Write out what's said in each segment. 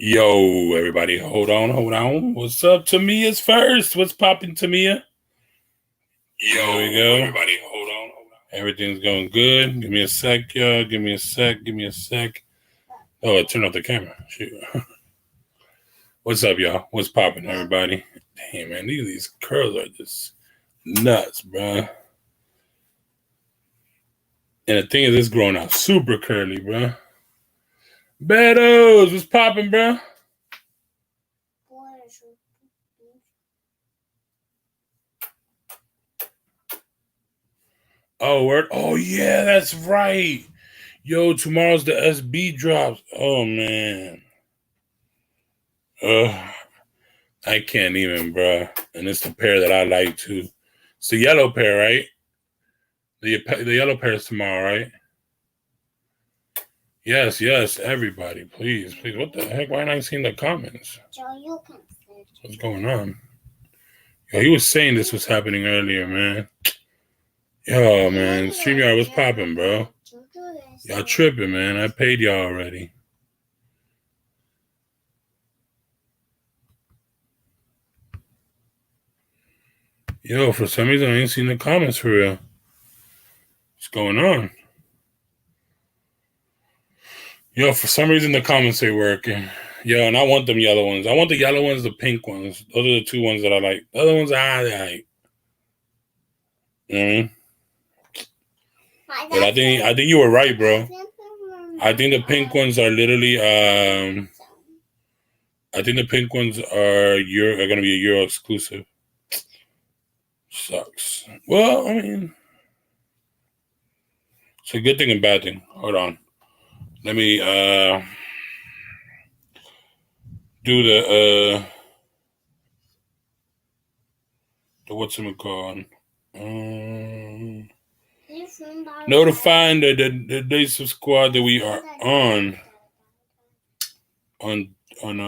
Yo, everybody, hold on. What's up? Tamiya's first. What's popping, Tamiya? There we go. Everybody, hold on. Everything's going good. Give me a sec, y'all. Give me a sec. Oh, I turned off the camera. Shoot. What's up, y'all? What's popping, everybody? Damn, man, these curls are just nuts, bro. And the thing is, it's growing out super curly, bro. Betos, what's popping, bro? Oh, word. Oh, yeah, that's right. Yo, tomorrow's the SB drops. Oh, man. I can't even, bro. And it's the pair that I like, too. It's the yellow pair, right? The yellow pair is tomorrow, right? Yes, everybody. Please. What the heck? Why am I not seeing the comments? What's going on? Yo, he was saying this was happening earlier, man. Yo, man. StreamYard was popping, bro. Y'all tripping, man. I paid y'all already. Yo, for some reason, I ain't seen the comments for real. What's going on? Yo, for some reason, the comments ain't working. Yo, and I want them yellow ones. I want the yellow ones, the pink ones. Those are the two ones that I like. The other ones, I like. You know what I mean? But I think you were right, bro. I think the pink ones are literally I think the pink ones are gonna be a Euro exclusive. Sucks. Well, I mean, it's a good thing and bad thing. Hold on. Let me do the what's it called? Notifying the Days of Squad that we are on hold on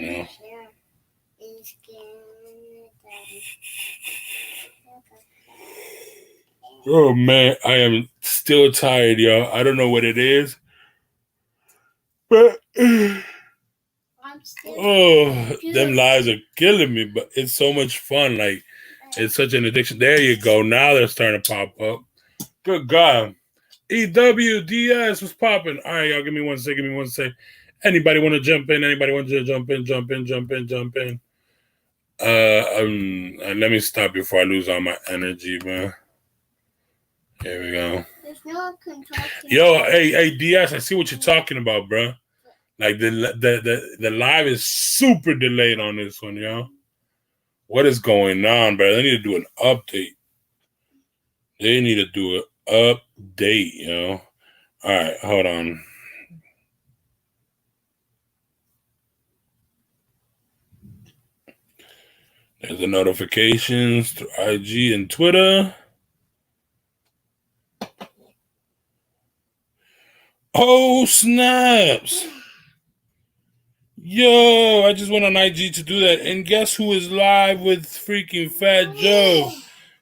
now. Oh man, I am still tired, y'all. I don't know what it is, but them lives are killing me. But it's so much fun. Like, it's such an addiction. There you go. Now they're starting to pop up. Good God. EWDS was popping. All right, y'all. Give me one sec. Anybody want to jump in? Jump in. Let me stop before I lose all my energy, man. Here we go. Yo, hey, DS, I see what you're talking about, bro. Like the live is super delayed on this one, yo. What is going on, bro? They need to do an update. Yo. All right, hold on. There's the notifications through IG and Twitter. Oh, snaps. Yo, I just went on IG to do that. And guess who is live with freaking Fat Joe?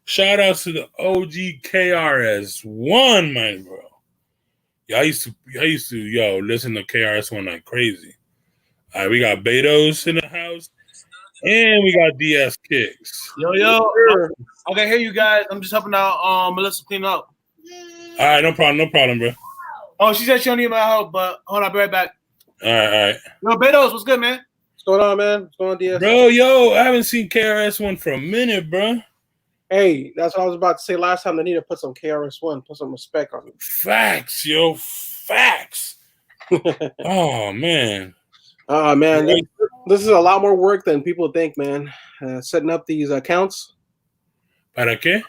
Shout out to the OG KRS-One, my bro. Yeah, I used to listen to KRS-One like crazy. All right, we got Betos in the house. And we got DS Kicks. Yo. I can hear you guys. I'm just helping out Melissa clean up. All right, no problem, bro. Oh, she said she don't need my help, but hold on, I'll be right back. All right. Yo, Betos, what's good, man? What's going on, man? What's going on, DS? Bro, yo, I haven't seen KRS-One for a minute, bro. Hey, that's what I was about to say last time. They need to put some KRS-One, put some respect on it. Facts, yo. Facts. Oh, man. Man, this is a lot more work than people think, man. Setting up these accounts. ¿Para qué?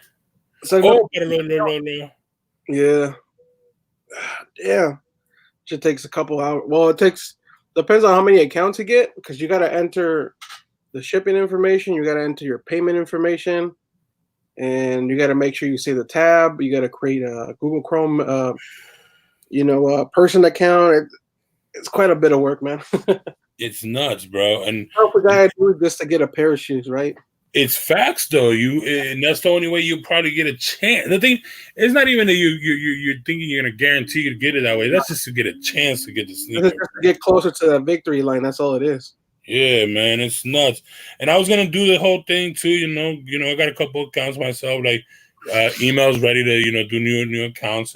Yeah. It takes a couple hours. Well, depends on how many accounts you get, because you got to enter the shipping information, you got to enter your payment information, and you got to make sure you save the tab. You got to create a Google Chrome, person account. It's quite a bit of work, man. It's nuts, bro. And what the guy do just to get a pair of shoes, right? It's facts though. And that's the only way you probably get a chance. The thing it's not even that you're thinking you're gonna guarantee to get it that way. That's just to get a chance to get the sneaker. Just to get closer to that victory line. That's all it is. Yeah, man, it's nuts. And I was gonna do the whole thing too. You know, I got a couple accounts myself, like emails ready to do new accounts,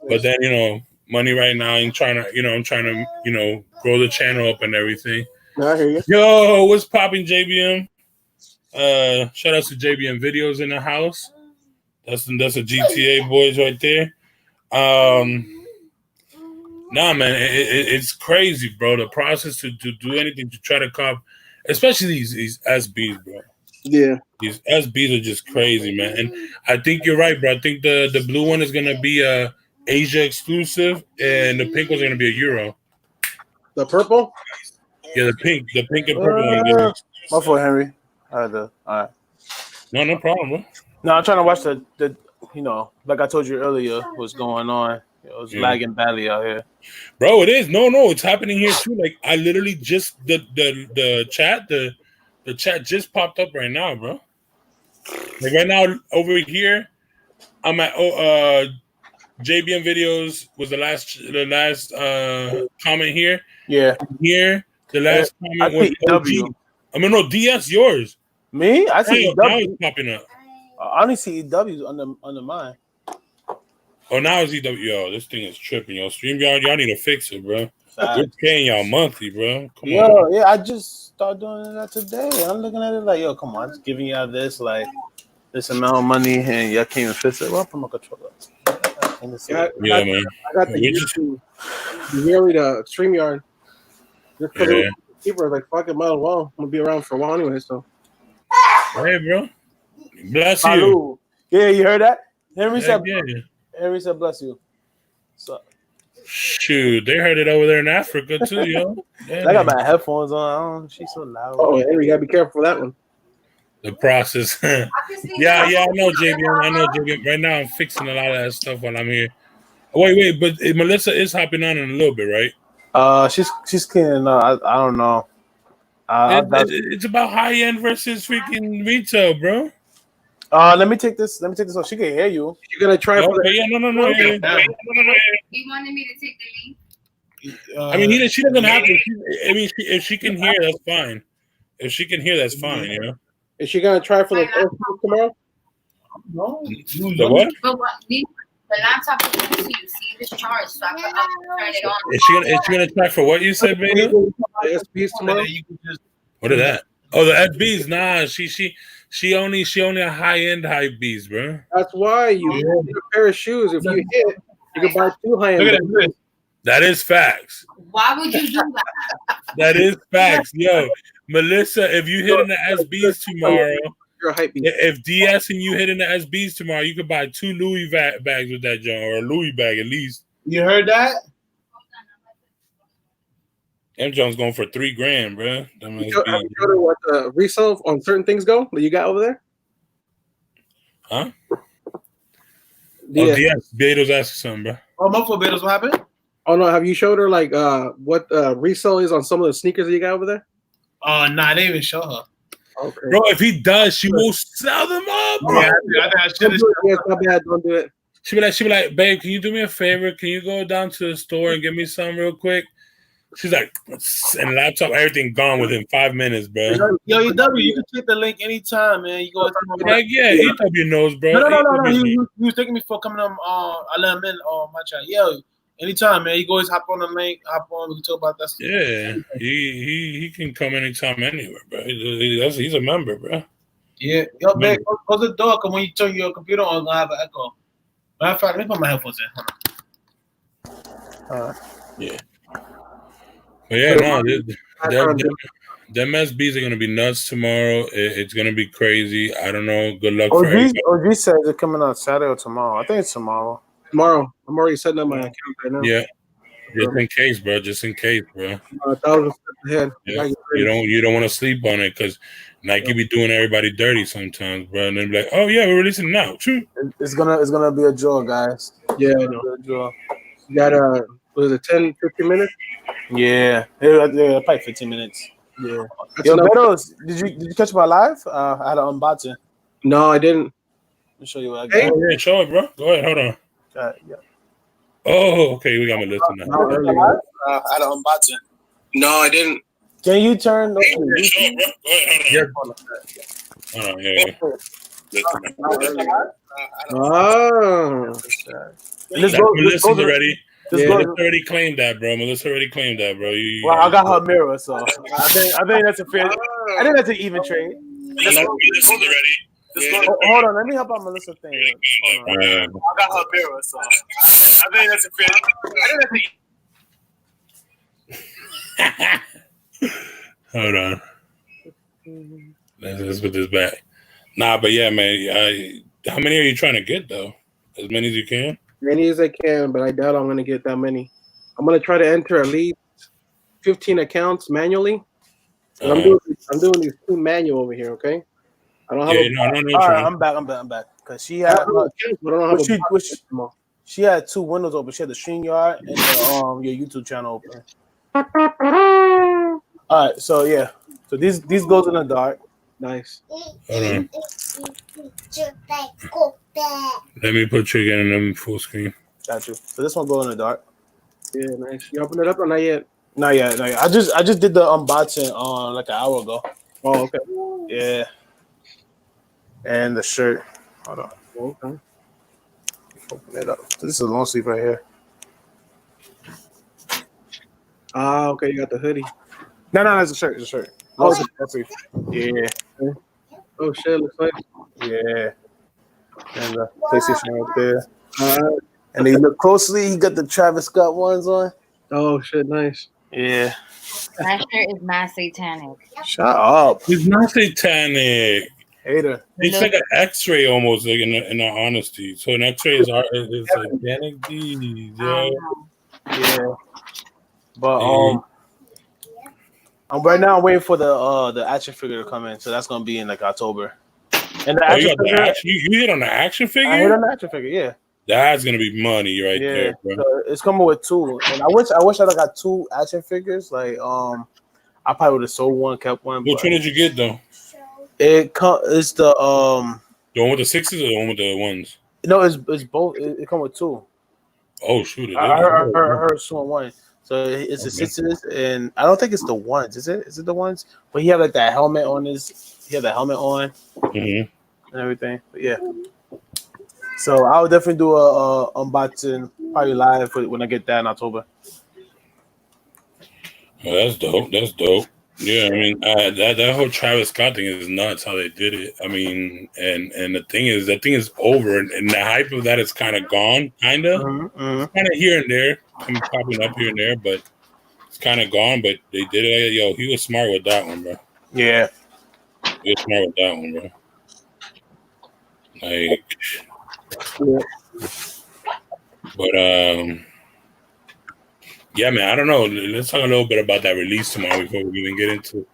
but then money right now. I'm trying to grow the channel up and everything. I hear you. Yo, what's popping, JBM? Shout out to JBM Videos in the house. That's a GTA boys right there. Nah, man, it's crazy, bro. The process to do anything to try to cop, especially these SBs, bro. Yeah, these SBs are just crazy, man. And I think you're right, bro. I think the blue one is gonna be a Asia exclusive, and the pink one's gonna be a Euro. The purple. Yeah, the pink and purple one. My fault, Henry. All right. No problem, bro. No, I'm trying to watch the like I told you earlier, what's going on. It was lagging badly out here. Bro, it is. No, it's happening here too. Like I literally just the chat just popped up right now, bro. Like right now over here, I'm at JBM Videos was the last comment here. Yeah. Here, the last comment was EW. I mean, no, DS yours. Me? I see EW. Now it's popping up. I only see EWs under mine. Oh, now it's EW. Yo, this thing is tripping, yo. StreamYard, y'all need to fix it, bro. We're paying y'all monthly, bro. Come on. Yeah, I just started doing that today. I'm looking at it like, yo, come on, I'm just giving y'all this amount of money, and y'all can't even fix it. Well, put my controller. Yeah, man. I got the YouTube. Really, the StreamYard. Just because people are like, fuck it, might as well. I'm gonna be around for a while anyway, so. Hey, bro. Bless you. Yeah, you heard that? Henry said bless you. So. Shoot, they heard it over there in Africa too, yo. Yeah, I got my headphones on. She's so loud. Oh, Henry, you gotta be careful for that one. The process. yeah, I know, JB. Right now, I'm fixing a lot of that stuff while I'm here. Wait, but Melissa is hopping on in a little bit, right? She's cleaning. I don't know. It's about high end versus freaking retail, bro. Let me take this off. She can hear you. You're gonna try for that? Yeah, no. Yeah. He wanted me to take the link. I mean, she doesn't have to. If she can hear, that's fine. If she can hear, that's fine. You know. Is she gonna try for the tomorrow? No. The what? But the laptop is going to you see this charge, so I can turn it on. Is she gonna try for what you said, baby? The SBs tomorrow. What is that? Oh, the SBs. Nah, she only a high-end hype beast, bro. That's why you need a pair of shoes. If you hit, you can buy 2 high-end. That is facts. Why would you do that? That is facts. Yo, Melissa, if you hit in the SBs tomorrow, you're a hype beast. If DS and you hit in the SBs tomorrow, you could buy 2 Louis bags with that joint, or a Louis bag at least. You heard that? Them Jones going for $3,000, bro. Have you showed her what the resale on certain things go that you got over there? Huh? DS. Beto's asking something, bro. Oh, my fault, Betos. What happened? Oh no, have you showed her like what resale is on some of the sneakers that you got over there? Nah, I didn't even show her. Okay. Bro, if he does, she will sell them up. Bro. Yeah, I should have. Yes, not bad. Don't do it. She be like, babe, can you do me a favor? Can you go down to the store and get me some real quick? She's like, and laptop, everything gone within 5 minutes, bro. Yo, EW, you can click the link anytime, man. You go. Like, yeah, EW knows, bro. No. He was taking me for coming on. I let him in on my chat. Yo, anytime, man. You go always hop on the link, hop on. We can talk about that stuff. Yeah, he can come anytime, anywhere, bro. He's a member, bro. Yeah, yo, man, close the door, because when you turn your computer on, it's gonna have an echo. Matter of fact, let me put my headphones in. Yeah. But yeah, no, them SBs are gonna be nuts tomorrow. It's gonna be crazy. I don't know. Good luck for everybody. OG says they're coming out Saturday or tomorrow. I think it's tomorrow. Tomorrow. I'm already setting up my account right now. Yeah. Just in case, bro. Just in case, bro. 1,000 steps ahead. Yeah. You don't want to sleep on it because Nike be doing everybody dirty sometimes, bro. And then be like, oh yeah, we're releasing it now. It's gonna be a draw, guys. Yeah, I know. You got was it 10, 15 minutes? Yeah, probably 15 minutes. Yeah. That's Yo, enough. Betos, did you catch my live? I had an unboxing. No, I didn't. Let me show you what I Hey. got. Oh, yeah, show it, bro. Go ahead. Hold on. Yeah. Oh, okay. We got my listen now. Not earlier. I had an unboxing. No, I didn't. Can you turn? Show it, bro. Go ahead. Hold on. Yeah. Listen. Not earlier. Oh. This Melissa's goes already. This Yeah, goes. Melissa already claimed that, bro. Melissa already claimed that, bro. Well, I got her mirror, so I think that's a fair. I think that's an even trade. Melissa's already. Hold on, let me help out Melissa thing. Hold on. I got her mirror, so I think that's a fair. Hold on. Let's put this back. Nah, but yeah, man. How many are you trying to get though? As many as you can. Many as I can, but I doubt I'm gonna get that many. I'm gonna try to enter at least 15 accounts manually. I'm doing these two manual over here, okay? I don't have no. All right, I'm back. Cause she had she had two windows open. She had the StreamYard and your YouTube channel open. All right, so yeah, so these goes in the dark. Nice. Hold on. Let me put you again in full screen. Got you. So this one goes in the dark. Yeah, nice. You open it up or not yet? Not yet. I just did the unboxing like an hour ago. Oh, okay. Yeah. And the shirt. Hold on. Okay. Open it up. So this is a long sleeve right here. Ah, okay. You got the hoodie. No, it's a shirt. It's a shirt. Oh, it's a long sleeve. Yeah. Oh shit, looks like. Yeah. And the PlayStation right there. And you look closely, he got the Travis Scott ones on. Oh shit, nice. Yeah. That shirt is mad satanic. Shut up. It's not satanic. Hater. It's like an X-ray almost, like in the honesty. So an X-ray is satanic. Geez, yeah. Yeah. But right now I'm waiting for the action figure to come in, so that's gonna be in like October. And the action figure, you hit on the action figure? I hit on the action figure, yeah. That's gonna be money right there, bro. So it's coming with two, and I wish I got two action figures. Like I probably would have sold one, kept one. Which one did you get though? It's the one with the sixes or the one with the ones? No, it's both. It come with two. Oh shoot! I heard someone one. So it's the sixes, and I don't think it's the ones. Is it? Is it the ones? But he had like that helmet on his. He had the helmet on and everything. But yeah. So I'll definitely do a unboxing probably live when I get that in October. Oh, that's dope. That's dope. Yeah, I mean that whole Travis Scott thing is nuts how they did it. I mean, and the thing is, that thing is over, and the hype of that is kind of gone, kind of. It's kind of here and there, popping up here and there, but it's kind of gone. But they did it. Yo, he was smart with that one, bro. Yeah, he was smart with that one, bro. Like, but yeah, man, I don't know. Let's talk a little bit about that release tomorrow before we even get into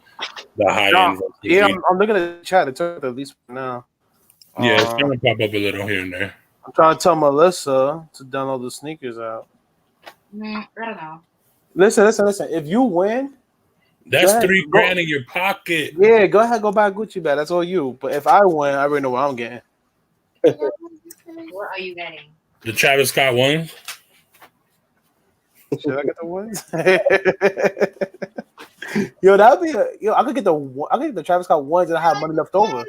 the high end. Yeah, I'm looking at the chat. It took the release now. Yeah, it's gonna pop up a little here and there. I'm trying to tell Melissa to download the sneakers out. I don't know. Listen. If you win, that's $3,000 in your pocket. Yeah, go ahead, go buy a Gucci bag. That's all you. But if I win, I already know what I'm getting. What are you getting? The Travis Scott ones. Should I get the ones? Yo, that'd be I could get the Travis Scott ones and I have money left over.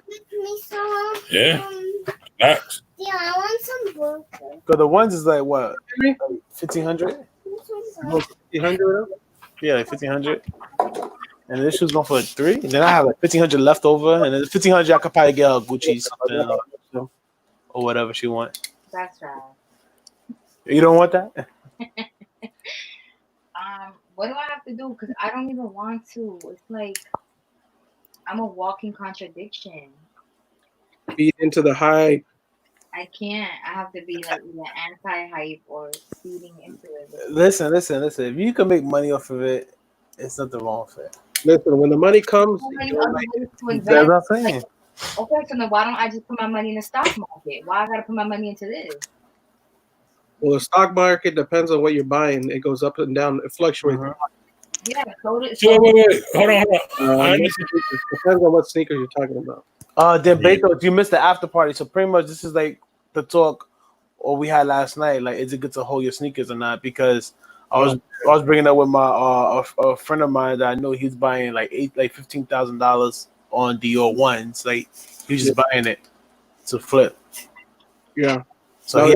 Yeah. Facts. Yeah, I want some burgers. Cause the ones is like what? 1,500? 1,500? Yeah, like 1,500. And this shoe's going for 3. And then I have like 1,500 left over, and then 1,500 I could probably get her Gucci something or whatever she wants. That's right. You don't want that? What do I have to do? Because I don't even want to. It's like I'm a walking contradiction. Feed into the hype. I can't. I have to be like either anti-hype or feeding into it. Listen. If you can make money off of it, it's nothing wrong with it. Listen, when the money comes, that's what I'm saying. Like, okay, so then why don't I just put my money in the stock market? Why I gotta put my money into this? Well, the stock market depends on what you're buying. It goes up and down. It fluctuates. Yeah, so did, So wait. Hold on. I Depends understand. on what sneakers you're talking about. Then Beto, you missed the after party. So pretty much this is like the talk or we had last night. Like, is it good to hold your sneakers or not? Because I was bringing up with my a friend of mine that I know he's buying like $15,000 on Dior ones. Like he's just buying it to flip. Yeah. So he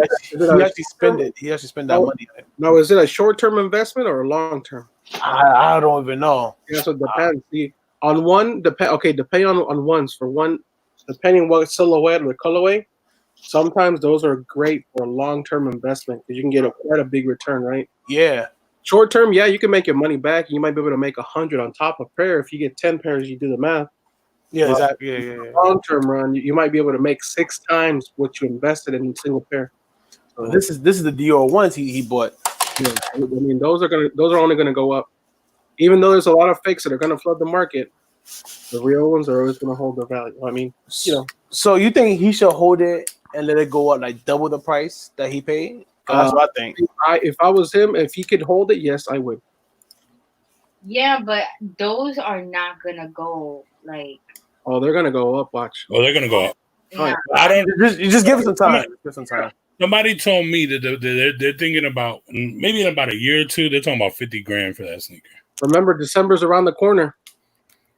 actually spend it. He actually spend that money. Now, is it a short-term investment or a long-term? I don't even know. Yeah, so it depends. See, on one, depending on ones. For one, depending what silhouette or colorway, sometimes those are great for a long-term investment because you can get quite a big return, right? Yeah. Short-term, yeah, you can make your money back. You might be able to make 100 on top of a pair. If you get 10 pairs, you do the math. Yeah, exactly. Yeah. Long-term run, you might be able to make 6 times what you invested in a single pair. So this is the Dior ones he bought. yeah, I mean, those are only gonna go up. Even though there's a lot of fakes that are gonna flood the market, the real ones are always gonna hold their value. I mean, So you think he should hold it and let it go up like double the price that he paid? That's what I think. If I was him, if he could hold it, yes, I would. Yeah, but those are not gonna go like. Oh, they're gonna go up. Watch. Oh, they're gonna go up. Nah. I don't. Just give it some time. Give some time. Somebody told me that they're thinking about maybe in about a year or two. They're talking about $50,000 for that sneaker. Remember, December's around the corner.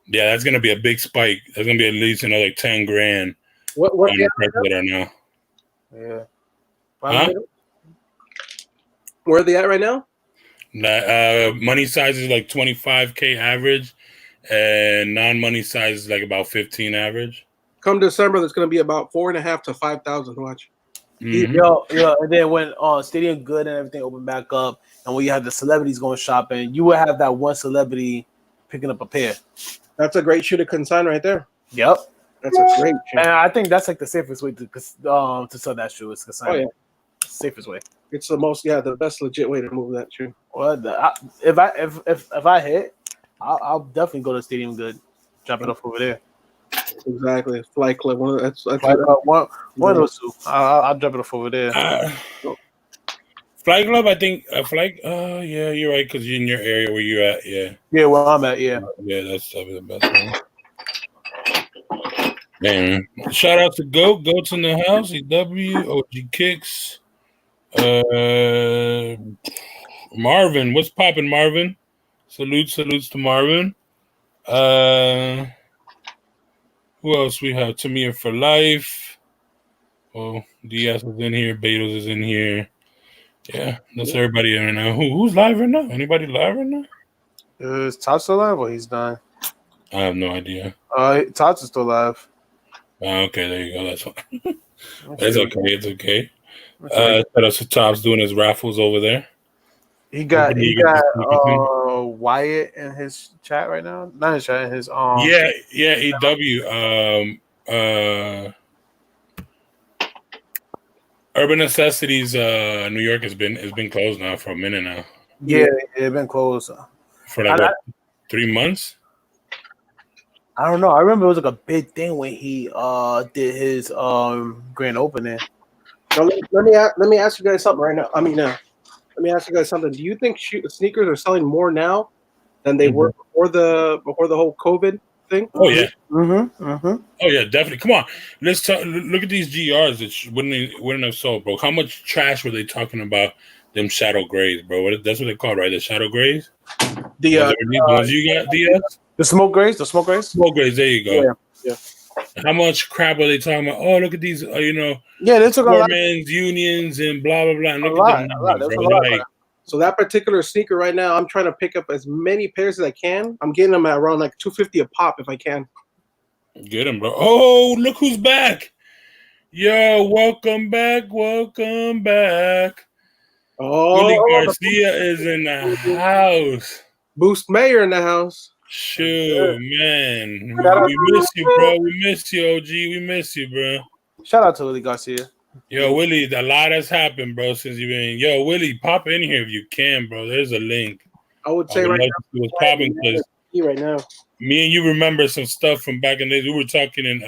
Yeah, that's gonna be a big spike. That's gonna be at least another $10,000. What on the price that are now? Yeah. Huh? Where are they at right now? Money size is like 25K average, and non-money size is like about 15 average. Come December, there's going to be about 4,500 to 5,000. Watch. Mm-hmm. Yo, and then when Stadium Good and everything opened back up, and when you have the celebrities going shopping, you would have that one celebrity picking up a pair. That's a great shoe to consign right there. Yep. That's a great shoe. And I think that's like the safest way to sell that shoe is consign. Oh yeah, safest way. It's the best legit way to move that shoe. Well, if I hit, I'll definitely go to Stadium Good, drop it off over there. Exactly, Flight Club. One of those two. I'll drop it off over there. Flight Club, I think. Yeah, you're right because you're in your area where you're at. Yeah. Yeah, where I'm at. Yeah. Yeah, that's probably the best one. Man, shout out to Goats in the house. EW, OG Kicks. Marvin, what's poppin', Marvin? Salutes to Marvin. Who else we have? Tamiya for life. Oh, DS is in here. Betos is in here. Yeah, that's everybody right now. Who's live right now? Anybody live right now? Is Todd still live or he's done? I have no idea. Todd's is still live. Okay, there you go. That's one. It's okay. It's okay. Shout out to Tops doing his raffles over there. He got Wyatt in his chat right now. Not his chat, his EW. Urban Necessities, New York has been closed now for a minute now. Yeah, it's been closed for like 3 months. I don't know. I remember it was like a big thing when he did his grand opening. Now, let me ask you guys something right now. Let me ask you guys something. Do you think sneakers are selling more now than they were before the whole COVID thing? Oh yeah. Oh yeah, definitely. Come on, let's look at these GRs that wouldn't have sold, bro. How much trash were they talking about? Them shadow grays, bro. That's what they call, right? The shadow grays. The ones you got, DS. The smoke grays. Smoke grays. There you go. Yeah. How much crap are they talking about? Oh, look at these. Yeah, they took a lot. Men's unions and blah blah blah. And look at them. So that particular sneaker right now, I'm trying to pick up as many pairs as I can. I'm getting them at around like $250 a pop if I can. Get them, bro. Oh, look who's back. Yo, welcome back. Oh, Willie Garcia is in the house. Boost Mayor in the house. Shoot, man. We miss you, bro. We miss you, OG. We miss you, bro. Shout out to Willie Garcia. Yo, Willie, a lot has happened, bro, since you've been. Yo, Willie, pop in here if you can, bro. There's a link. I would say right now. Popping because right now. Me and you remember some stuff from back in the days. We were talking in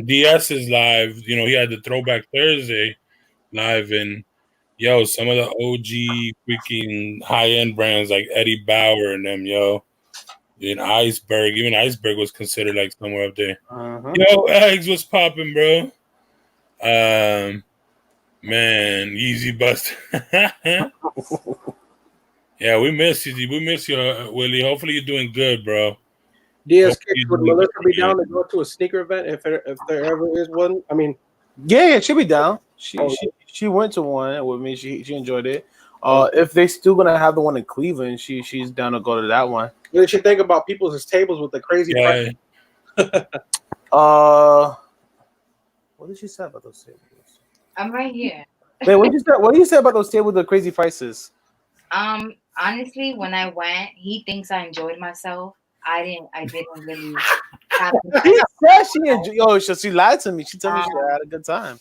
DS's live. You know, he had the Throwback Thursday live, and Yo, some of the OG freaking high-end brands like Eddie Bauer and them, yo. And Iceberg. Even Iceberg was considered like somewhere up there. Yo, Eggs was popping, bro. Man, Easy Buster. Yeah, we miss you. We miss you, Willie. Hopefully you're doing good, bro. DS Kicks, would Melissa be down to go to a sneaker event if there ever is one? I mean, yeah, she'll be down. She went to one with me. She enjoyed it. If they still gonna have the one in Cleveland, she's down to go to that one. What did you think about people's tables with the crazy price? What did she say about those tables? I'm right here. Man, what did you say about those tables with the crazy prices? Honestly, when I went, he thinks I enjoyed myself. I didn't really. He said she enjoyed. Yo, she lied to me. She told me she had a good time.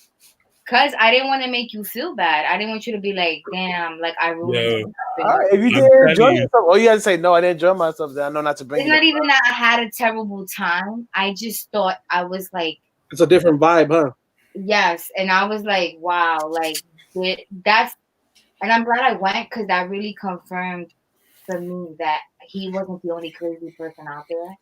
Cause I didn't want to make you feel bad. I didn't want you to be like, damn, like I ruined. All right, if you didn't enjoy yourself, you had to say no. I didn't enjoy myself. Then I know not to bring. It's not even that I had a terrible time. I just thought I was like. It's a different vibe, huh? Yes, and I was like, wow, like that's, and I'm glad I went because that really confirmed for me that he wasn't the only crazy person out there.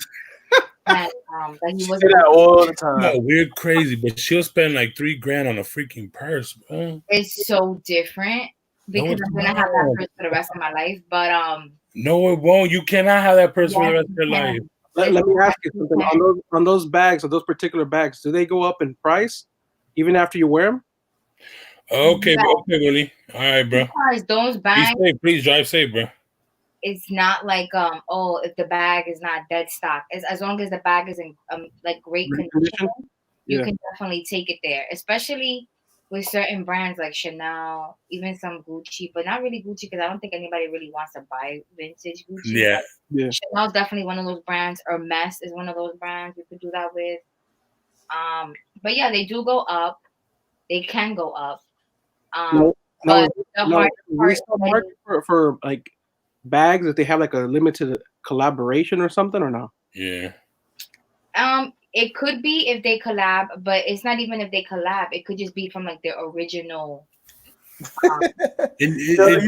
And that he wasn't that all the time. No, we're crazy, but she'll spend like $3,000 on a freaking purse, bro. It's so different because I'm gonna have that purse for the rest of my life. But no, it won't. You cannot have that purse for the rest of your life. Let me ask you something. On those bags, on those particular bags, do they go up in price even after you wear them? Okay, okay, Willie. All right, bro. Because those bags, please drive safe, bro. It's not like if the bag is not dead stock, as long as the bag is in like great condition, you can definitely take it there. Especially with certain brands like Chanel, even some Gucci, but not really Gucci because I don't think anybody really wants to buy vintage Gucci. Yeah. Chanel's definitely one of those brands. Hermes is one of those brands you could do that with. But yeah, they do go up. They can go up. But the hard part for like bags that they have like a limited collaboration or something or no? Yeah. It could be if they collab, but it's not even if they collab. It could just be from like their original. It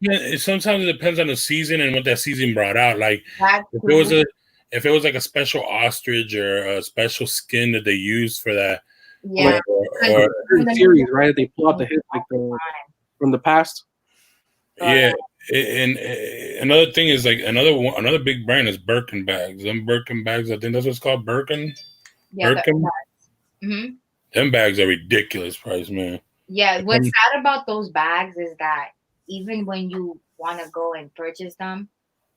depends. Sometimes it depends on the season and what that season brought out. Like if it was like a special ostrich or a special skin that they used for that. Yeah. Or series, right? They pull out the hits like from the past. Yeah. And another thing is like another big brand is Birkin bags. Them Birkin bags, I think that's what it's called, Birkin. Yeah, Birkin. Mm-hmm. Them bags are ridiculous price, man. Yeah, what's sad about those bags is that even when you want to go and purchase them,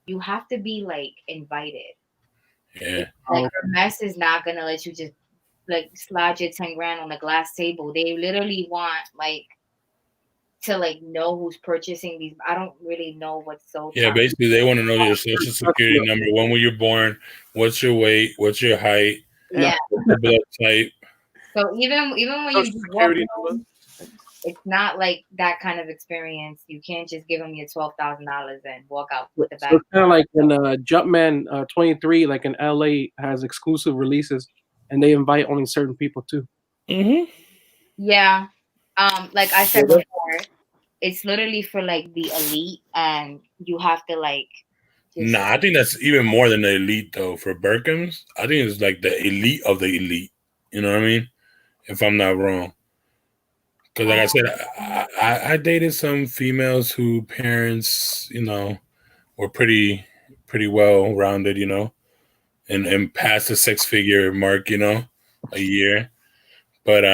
you have to be like invited. Yeah. Like Hermes is not gonna let you just like slide your 10 grand on a glass table. They literally want like to like know who's purchasing these. I don't really know what's so. Yeah, basically they want to know your social security number, when were you born, what's your weight, what's your height, yeah, what's your blood type. So even when you just walk in, it's not like that kind of experience. You can't just give them your $12,000 and walk out with the bag. So it's kind of like when Jumpman 23, like in LA, has exclusive releases, and they invite only certain people too. Mm-hmm. Yeah. Like I said before, it's literally for like the elite, and you have to like. Nah, I think that's even more than the elite though. For Birkins, I think it's like the elite of the elite. You know what I mean? If I'm not wrong, because like I said, I dated some females who parents, were pretty well rounded, and past the 6-figure mark, a year. But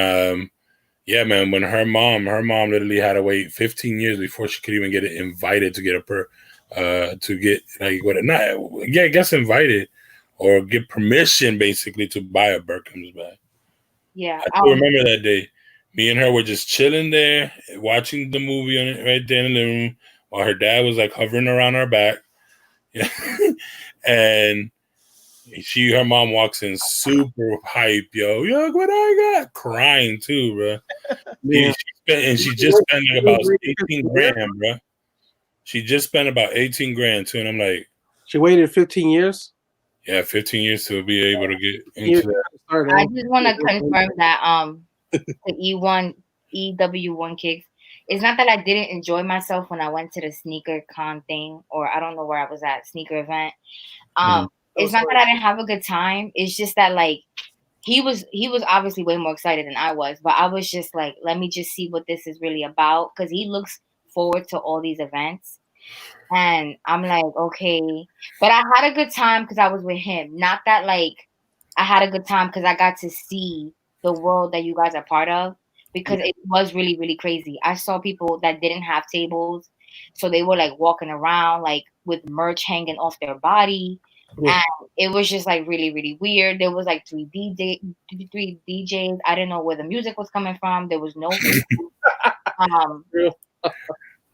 yeah, man, when her mom literally had to wait 15 years before she could even get invited to get to get I guess invited or get permission basically to buy a Birkins bag. Yeah, I still remember that day. Me and her were just chilling there, watching the movie on it right there in the living room, while her dad was like hovering around our back. Yeah, and her mom walks in super hype, yo, what I got, crying too, bro. Yeah. She just spent like about 18 grand, bro. She just spent about 18 grand too, and I'm like, she waited 15 years. Yeah, 15 years to be able to get into that. I just want to confirm that the EW1 kicks, it's not that I didn't enjoy myself when I went to the sneaker con thing, or I don't know where I was at, sneaker event. It's not that I didn't have a good time. It's just that like he was obviously way more excited than I was, but I was just like, let me just see what this is really about, because he looks forward to all these events. And I'm like, okay. But I had a good time because I was with him. Not that like I had a good time because I got to see the world that you guys are part of, because it was really, really crazy. I saw people that didn't have tables. So they were like walking around like with merch hanging off their body. And it was just like really, really weird. There was like three DJs. I didn't know where the music was coming from. There was no food.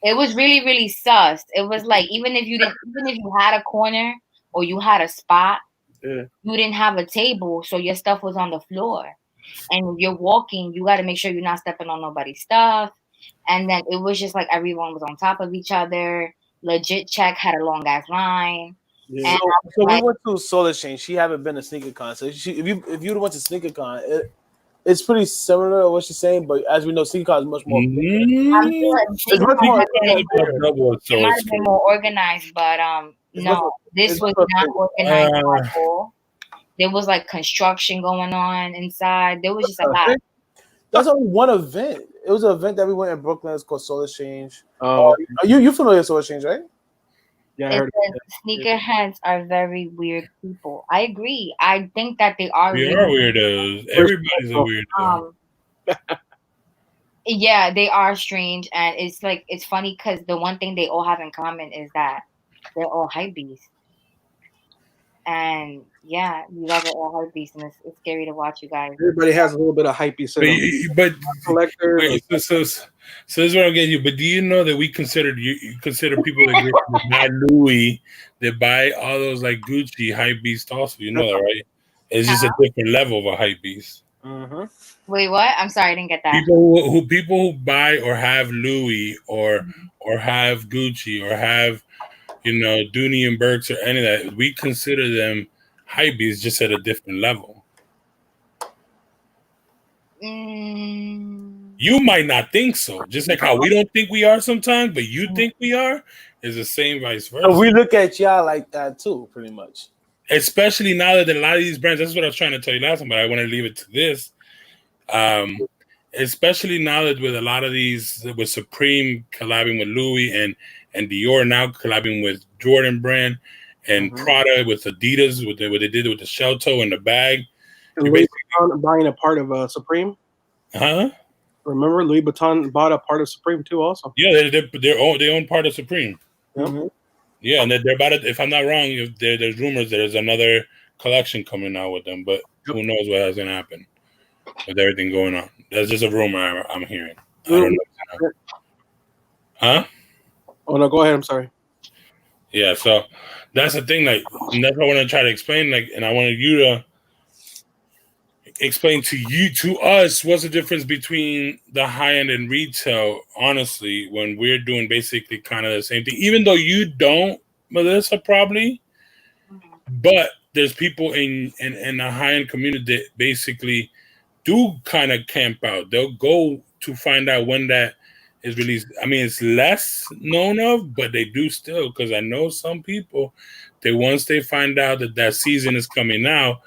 It was really, really sus. It was like even if you had a corner or you had a spot, you didn't have a table, so your stuff was on the floor. And you're walking, you got to make sure you're not stepping on nobody's stuff. And then it was just like everyone was on top of each other. Legit check had a long ass line. Yeah. So we went to Solar Change. She haven't been to Sneaker Con. So if you went to Sneaker Con, it's pretty similar to what she's saying, but as we know, Sneaker Con is much more bigger. It might have been more organized, but no, this was not organized at all. There was like construction going on inside. There was just a lot. That's only one event. It was an event that we went in Brooklyn. It's called Solar Change. Oh, you familiar with Solar Change, right? Yeah, I heard sneakerheads are very weird people. I agree. I think that they are. We are weirdos. Everybody's a weirdo. Yeah, they are strange, and it's funny because the one thing they all have in common is that they're all hype beasts. And yeah, you guys are all hype beasts, and it's scary to watch you guys. Everybody has a little bit of hype beast in them. But collectors. So this is what I'm getting you. But do you know that you consider people that buy Louis, that buy all those like Gucci hype beasts also? You know that, right? It's just a different level of a hype beast. Wait, what? I'm sorry, I didn't get that. People who buy or have Louis or have Gucci or have Dooney and Burks or any of that, we consider them hype beasts, just at a different level. You might not think so, just like how we don't think we are sometimes, but you think we are, is the same vice versa. So we look at y'all like that too, pretty much. Especially now that a lot of these brands, that's what I was trying to tell you last time, but I want to leave it to this. Especially now that with a lot of these, with Supreme collabing with Louis and Dior now collabing with Jordan brand and Prada with Adidas, what they did with the shell toe and the bag. And Louis Vuitton buying a part of Supreme. Huh? Remember, Louis Vuitton bought a part of Supreme too, also. Yeah, they own part of Supreme. Mm-hmm. Yeah, and they're about to, if I'm not wrong, there's rumors that there's another collection coming out with them, but who knows what has gonna happen with everything going on. That's just a rumor I'm hearing. I don't know. Huh? Oh no, go ahead. I'm sorry. Yeah, so that's the thing. Like, that's what I want to try to explain. Like, and I wanted you to explain to us what's the difference between the high end and retail. Honestly, when we're doing basically kind of the same thing, even though you don't, Melissa, probably, but there's people in the high end community that basically do kind of camp out. They'll go to find out when that is released. I mean, it's less known of, but they do still, because I know some people that once they find out that season is coming out,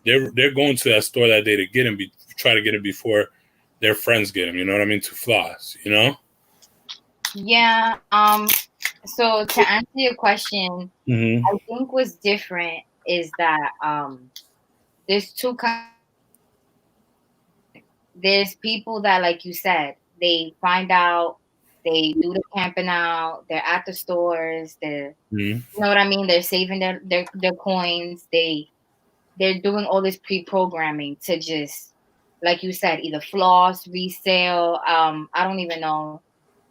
they're going to that store that day to get them, try to get it before their friends get them. You know what I mean? To floss, you know? Yeah. So to answer your question, I think what's different is that there's two kinds. There's people that, like you said, they find out, they do the camping out, they're at the stores, you know what I mean? They're saving their coins, they're doing all this pre-programming to just, like you said, either floss, resale, I don't even know,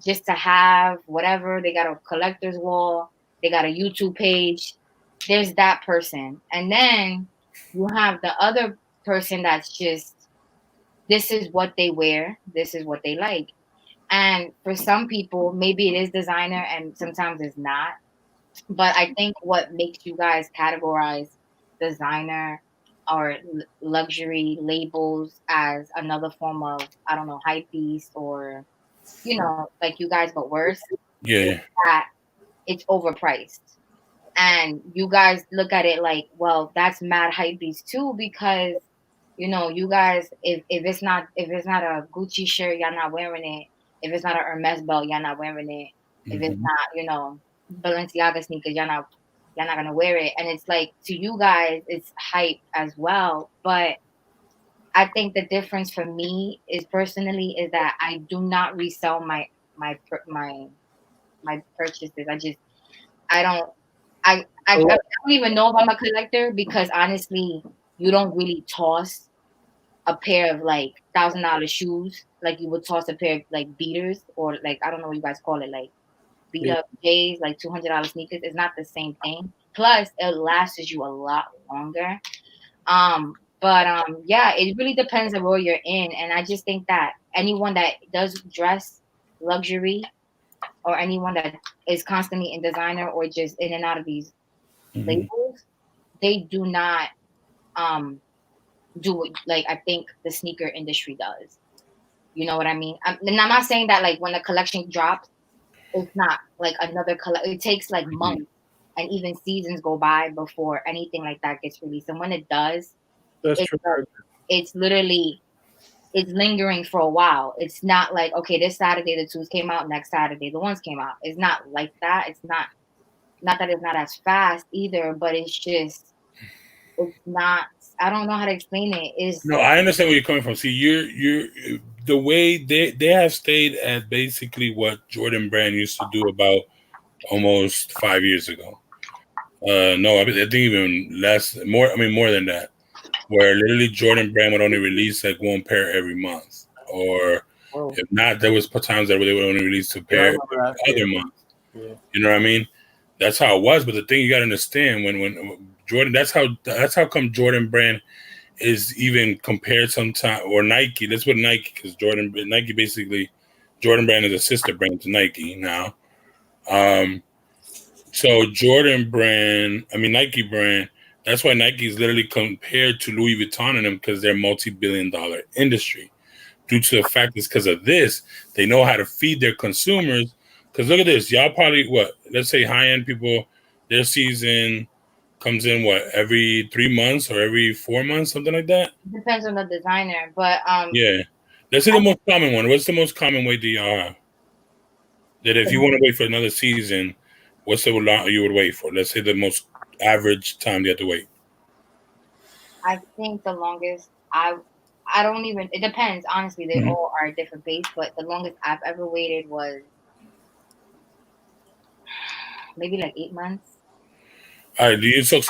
just to have whatever. They got a collector's wall, they got a YouTube page. There's that person. And then you have the other person that's just, this is what they wear, this is what they like. And for some people, maybe it is designer and sometimes it's not. But I think what makes you guys categorize designer or luxury labels as another form of, I don't know, hype beast or you know, like you guys, but worse. Yeah. That it's overpriced. And you guys look at it like, well, that's mad hypebeast too, because you know, you guys, if it's not a Gucci shirt, y'all not wearing it. If it's not a Hermes belt, y'all not wearing it. If it's not, you know, Balenciaga sneakers, y'all not gonna wear it. And it's like, to you guys, it's hype as well. But I think the difference for me is personally is that I do not resell my purchases. I don't I don't even know if I'm a collector, because honestly, you don't really toss a pair of like $1,000 shoes like you would toss a pair of like beaters, or like, I don't know what you guys call it, like beat up J's, like $200 sneakers. It's not the same thing. Plus, it lasts you a lot longer. Yeah, it really depends on where you're in, and I just think that anyone that does dress luxury, or anyone that is constantly in designer or just in and out of these labels, they do not do what, like, I think the sneaker industry does. You know what I mean? And I'm not saying that like when the collection drops, it's not like another color. It takes like months and even seasons go by before anything like that gets released. And when it does, That's it's true. it's literally it's lingering for a while. It's not like, okay, this Saturday the twos came out, next Saturday the ones came out. It's not like that. It's not that it's not as fast either, but it's just it's not. I don't know how to explain it. No, I understand where you're coming from. See, you're the way they have stayed at basically what Jordan Brand used to do about almost 5 years ago. No, I think even less, more. I mean, more than that. Where literally Jordan Brand would only release like one pair every month, or if not, there was times that they would only release two pair every other month. Yeah. You know what I mean? That's how it was. But the thing you got to understand, when Jordan, that's how come Jordan Brand is even compared sometimes, or Nike. Let's put Nike, because Nike basically, Jordan Brand is a sister brand to Nike now. So Nike brand. That's why Nike is literally compared to Louis Vuitton and them, because they're multi-billion-dollar industry. Due to the fact is because of this, they know how to feed their consumers. Because look at this, y'all probably let's say high-end people, their season comes in every 3 months or every 4 months, something like that. Depends on the designer, but yeah. Let's say the most common one. What's the most common way do y'all have? That if you want to wait for another season, what's the long you would wait for? Let's say the most average time you have to wait. I think the longest I don't even. It depends. Honestly, they all are a different pace, but the longest I've ever waited was maybe like 8 months. All right, so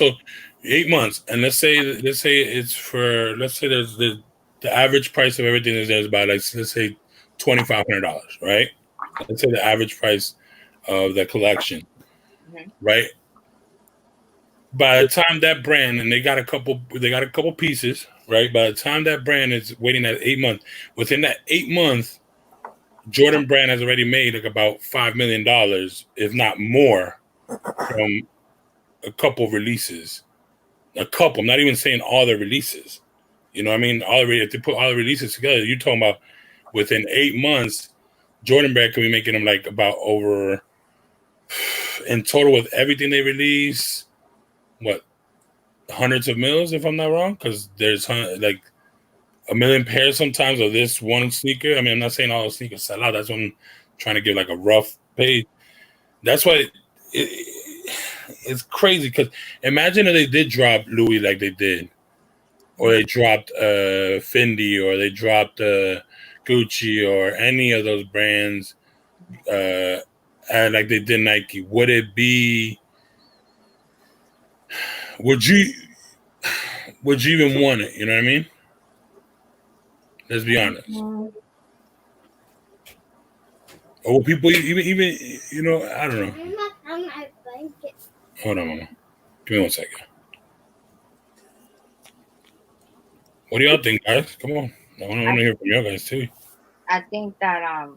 8 months, and let's say it's for, let's say there's the average price of everything is there's about, like, let's say $2,500, right? Let's say the average price of the collection, right? By the time that brand, and they got a couple pieces, right? By the time that brand is waiting at 8 months, within that 8 months, Jordan Brand has already made like about $5 million, if not more, from a couple releases. A couple. I'm not even saying all the releases. You know what I mean? If they put all the releases together, you're talking about within 8 months, Jordan Brand could be making them like about over, in total with everything they release, hundreds of mils, if I'm not wrong, because there's like a million pairs sometimes of this one sneaker. I mean, I'm not saying all the sneakers sell out. That's what I'm trying to give like a rough page. That's why it's crazy, because imagine if they did drop Louis like they did, or they dropped Fendi, or they dropped Gucci, or any of those brands, and like they did Nike. Would it be? Would you even want it? You know what I mean? Let's be honest. Or people even you know, I don't know. Hold on, Mama. Give me 1 second. What do y'all think, guys? Come on. I want to hear from y'all guys too. I think that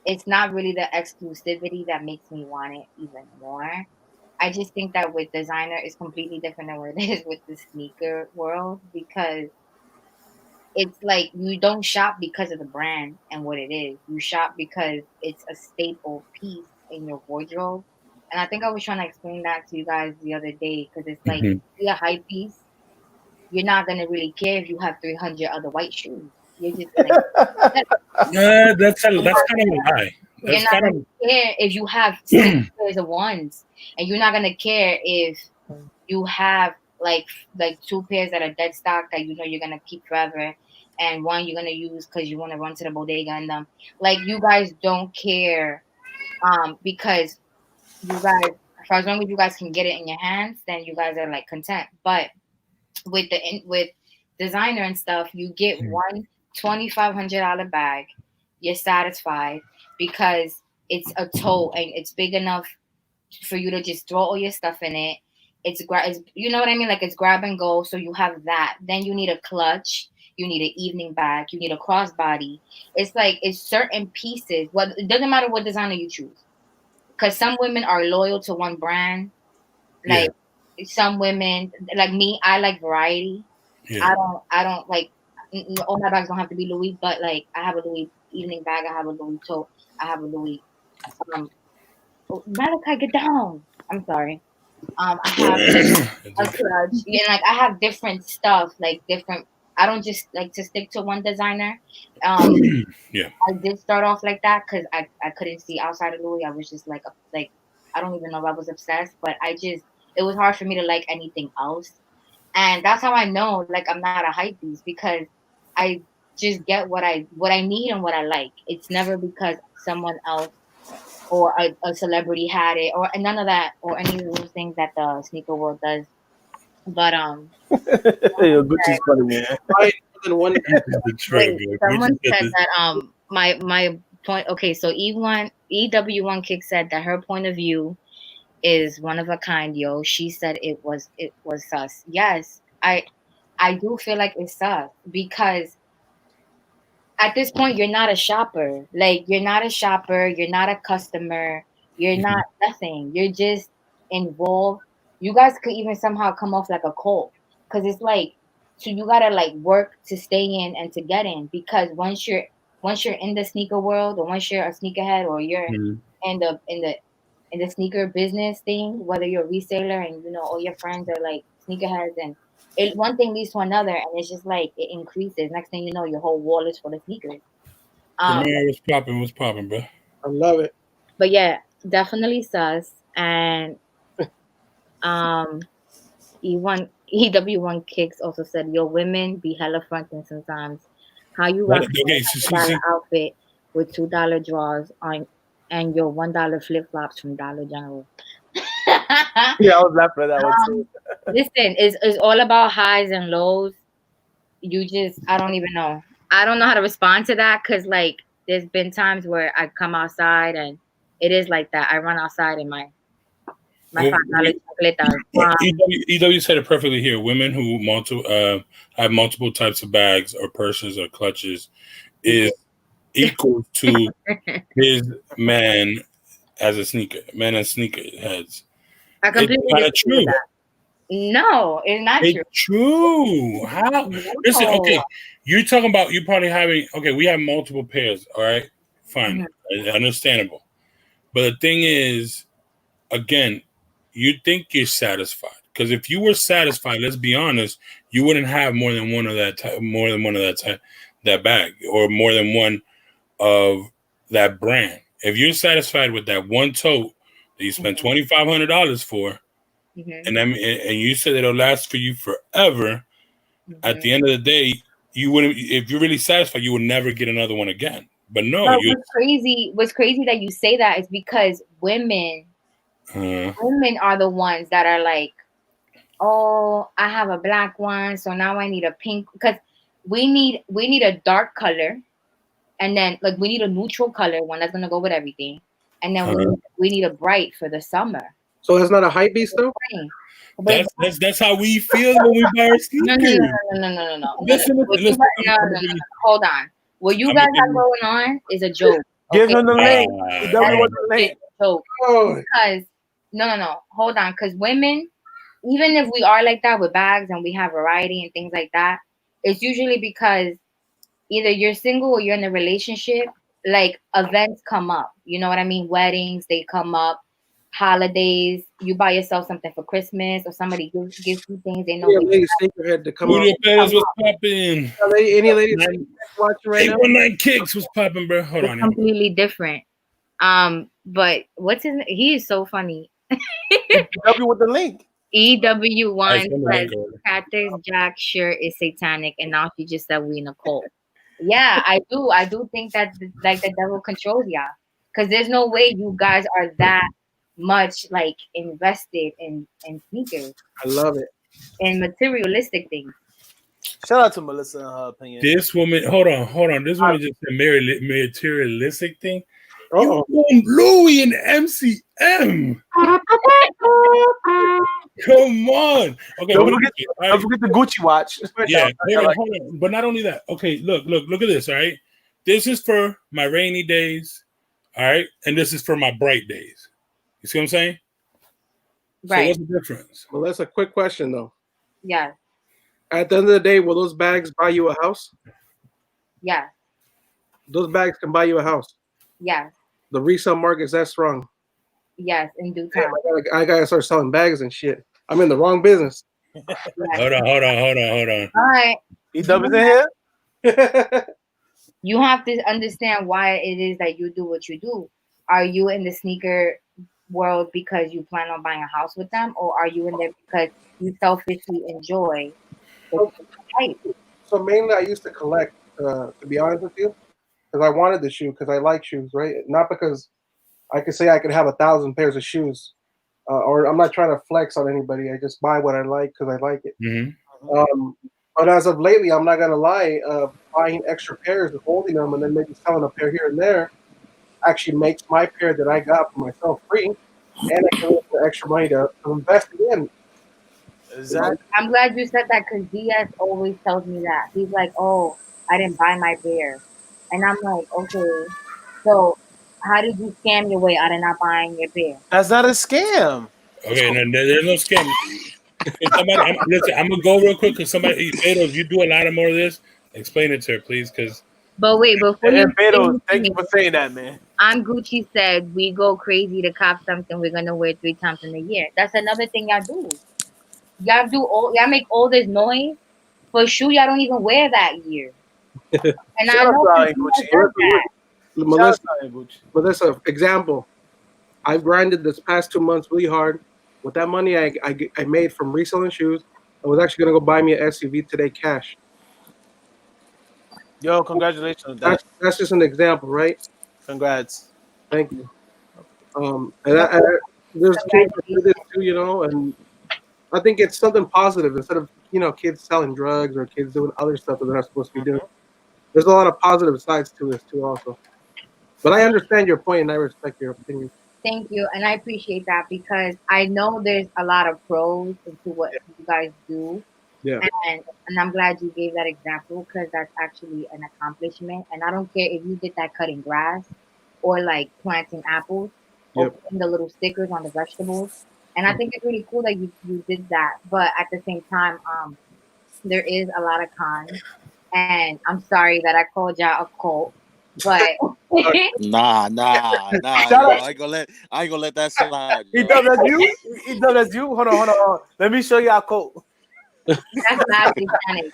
it's not really the exclusivity that makes me want it even more. I just think that with designer, it's completely different than what it is with the sneaker world, because it's like you don't shop because of the brand and what it is. You shop because it's a staple piece in your wardrobe. And I think I was trying to explain that to you guys the other day because it's like Mhm. see a hype piece, you're not gonna really care if you have 300 other white shoes. You're just gonna That's kind of a lie. you're That's not kind gonna care if you have 6 pairs of ones, and you're not gonna care if you have like 2 pairs that are dead stock that you know you're gonna keep forever, and one you're gonna use because you want to run to the bodega and them. Like you guys don't care, because you guys, for as long as you guys can get it in your hands, then you guys are like content. But with designer and stuff, you get one $2,500 bag, you're satisfied because it's a tote and it's big enough for you to just throw all your stuff in it. It's you know what I mean? Like it's grab and go. So you have that. Then you need a clutch. You need an evening bag. You need a crossbody. It's like it's certain pieces. What it doesn't matter what designer you choose, because some women are loyal to one brand. yeah, Like some women, like me, I like variety. yeah. I don't like all my bags don't have to be Louis, but like I have a Louis evening bag. I have a Louis tote. I have a Louis. Malachi, get down. I'm sorry. I have It's a okay. clutch, and like I have different stuff, like different. I don't just like to stick to one designer. Yeah. I did start off like that because I couldn't see outside of Louis. I was just like I don't even know if I was obsessed, but it was hard for me to like anything else, and that's how I know like I'm not a hype beast because I just get what I need and what I like. It's never because someone else or a celebrity had it or none of that or any of those things that the sneaker world does. But Yo, Gucci's funny, man. Buy more than one. Detroit, wait, bro. someone said that my point. Okay, so EW1 Kick said that her point of view is one of a kind, yo. She said it was sus. Yes, I do feel like it's sus because at this point you're not a shopper. Like you're not a shopper, you're not a customer, you're not nothing. You're just involved. You guys could even somehow come off like a cult because it's like so you gotta like work to stay in and to get in because once you're in the sneaker world or once you're a sneakerhead or you're Mhm. in the sneaker business thing, whether you're a reseller and you know all your friends are like sneakerheads and one thing leads to another and it's just like it increases. Next thing you know, your whole wall is full of sneakers. Um, Jamar, what's popping? What's popping, bro? I love it. but yeah, definitely sus. And um, EW1 Kicks also said, "Your women be hella fronting sometimes. How you What? rock a Okay, $100 outfit with $2 drawers on and your $1 flip flops from Dollar General." Yeah, I was laughing at that one too. Listen, it's all about highs and lows. I don't even know. I don't know how to respond to that because like there's been times where I come outside and it is like that. I run outside in my well, $5 chocolate. EW said it perfectly here. Women who have multiple types of bags or purses or clutches is equal to his man as a man as sneaker heads. I It's completely kind of disagree with true. that. No, it's not true. It's true. How? Listen, No. okay. You're talking about you probably having. Okay, we have multiple pairs. All right, fine, understandable. But the thing is, again, you think you're satisfied because if you were satisfied, let's be honest, you wouldn't have more than one of that type, more than one of that type, that bag, or more than one of that brand. If you're satisfied with that one tote that you spent $2,500 for, and you said it'll last for you forever, at the end of the day, you wouldn't. If you're really satisfied, you would never get another one again. But no, But what's crazy that you say that is because women are the ones that are like, oh, I have a black one, so now I need a pink because we need a dark color, and then like we need a neutral color one that's gonna go with everything, and then we need a bright for the summer. So it's not a hype beast though. That's how we feel when we buy our sneakers. No. Listen, Hold on. What you guys have going on is a joke. Give him the link. The link. Joke. Because no. Hold on. Because women, even if we are like that with bags and we have variety and things like that, it's usually because either you're single or you're in a relationship, like events come up. You know what I mean? Weddings, they come up. Holidays, you buy yourself something for Christmas, or somebody gives you things they know. Yeah, lady sneakerhead to come Julio out. Perez was popping. Any ladies watching right now? 819 Kicks was popping, bro. Hold It's on. completely different. But what's his? He is so funny. W with the link. EW1 send the says link over. Cather's Jack shirt is satanic, and now she just said we in a cult. Yeah, I do. I do think that like the devil controls y'all, because there's no way you guys are that much like invested in sneakers I love it. and materialistic things. Shout out to Melissa and her opinion. This woman, hold on. This woman just said materialistic thing. Oh, You own Louis and MCM. Come on. Okay. Don't forget the Gucci watch. Yeah, hold on. But not only that. Okay, look at this. All right, this is for my rainy days. All right, and this is for my bright days. You see what I'm saying? Right. So what's the difference? well, that's a quick question though. Yeah. At the end of the day, will those bags buy you a house? Yeah. Those bags can buy you a house. Yes. The resale market's that strong. Yes. In due time. I gotta start selling bags and shit. I'm in the wrong business. Hold on. All right. EW's in here. You have to understand why it is that you do what you do. Are you in the sneaker world because you plan on buying a house with them, or are you in there because you selfishly enjoy the type? So mainly, I used to collect. To be honest with you, because I wanted the shoe because I like shoes, right? Not because I could say I could have 1,000 pairs of shoes, or I'm not trying to flex on anybody. I just buy what I like because I like it. Mm-hmm. But as of lately, I'm not gonna lie, buying extra pairs and holding them, and then maybe selling a pair here and there, actually makes my pair that I got for myself free, and I can get the extra money to invest in. Exactly. I'm glad you said that because DS always tells me that. He's like, "Oh, I didn't buy my beer," and I'm like, "Okay, so how did you scam your way out of not buying your beer?" That's not a scam. Okay, and there's no scam. Listen, I'm gonna go real quick because somebody, Beto, you do a lot of more of this. Explain it to her, please, because. But wait, before And Beto, you thank you for saying that, man. I'm Gucci said we go crazy to cop something we're gonna wear 3 times in a year. That's another thing y'all do. Y'all make all this noise for a shoe y'all don't even wear that year. And Shout I out know to people Gucci. does that. Melissa, example. I've grinded this past 2 months really hard. With that money I made from reselling shoes, I was actually gonna go buy me an SUV today, cash. Yo, congratulations on that. That's just an example, right? Congrats. Thank you. There's kids that do this too, you know, and I think it's something positive instead of kids selling drugs or kids doing other stuff that they're not supposed to be doing. There's a lot of positive sides to this too, also. But I understand your point and I respect your opinion. Thank you, and I appreciate that because I know there's a lot of pros into what you guys do. Yeah. And I'm glad you gave that example because that's actually an accomplishment. And I don't care if you did that cutting grass or like planting apples or putting the little stickers on the vegetables. And I think it's really cool that you did that. But at the same time, there is a lot of cons. And I'm sorry that I called y'all a cult. But Nah. I ain't gonna let that slide. He does as you. He does as you. Hold on. Let me show you our quote. That's not satanic.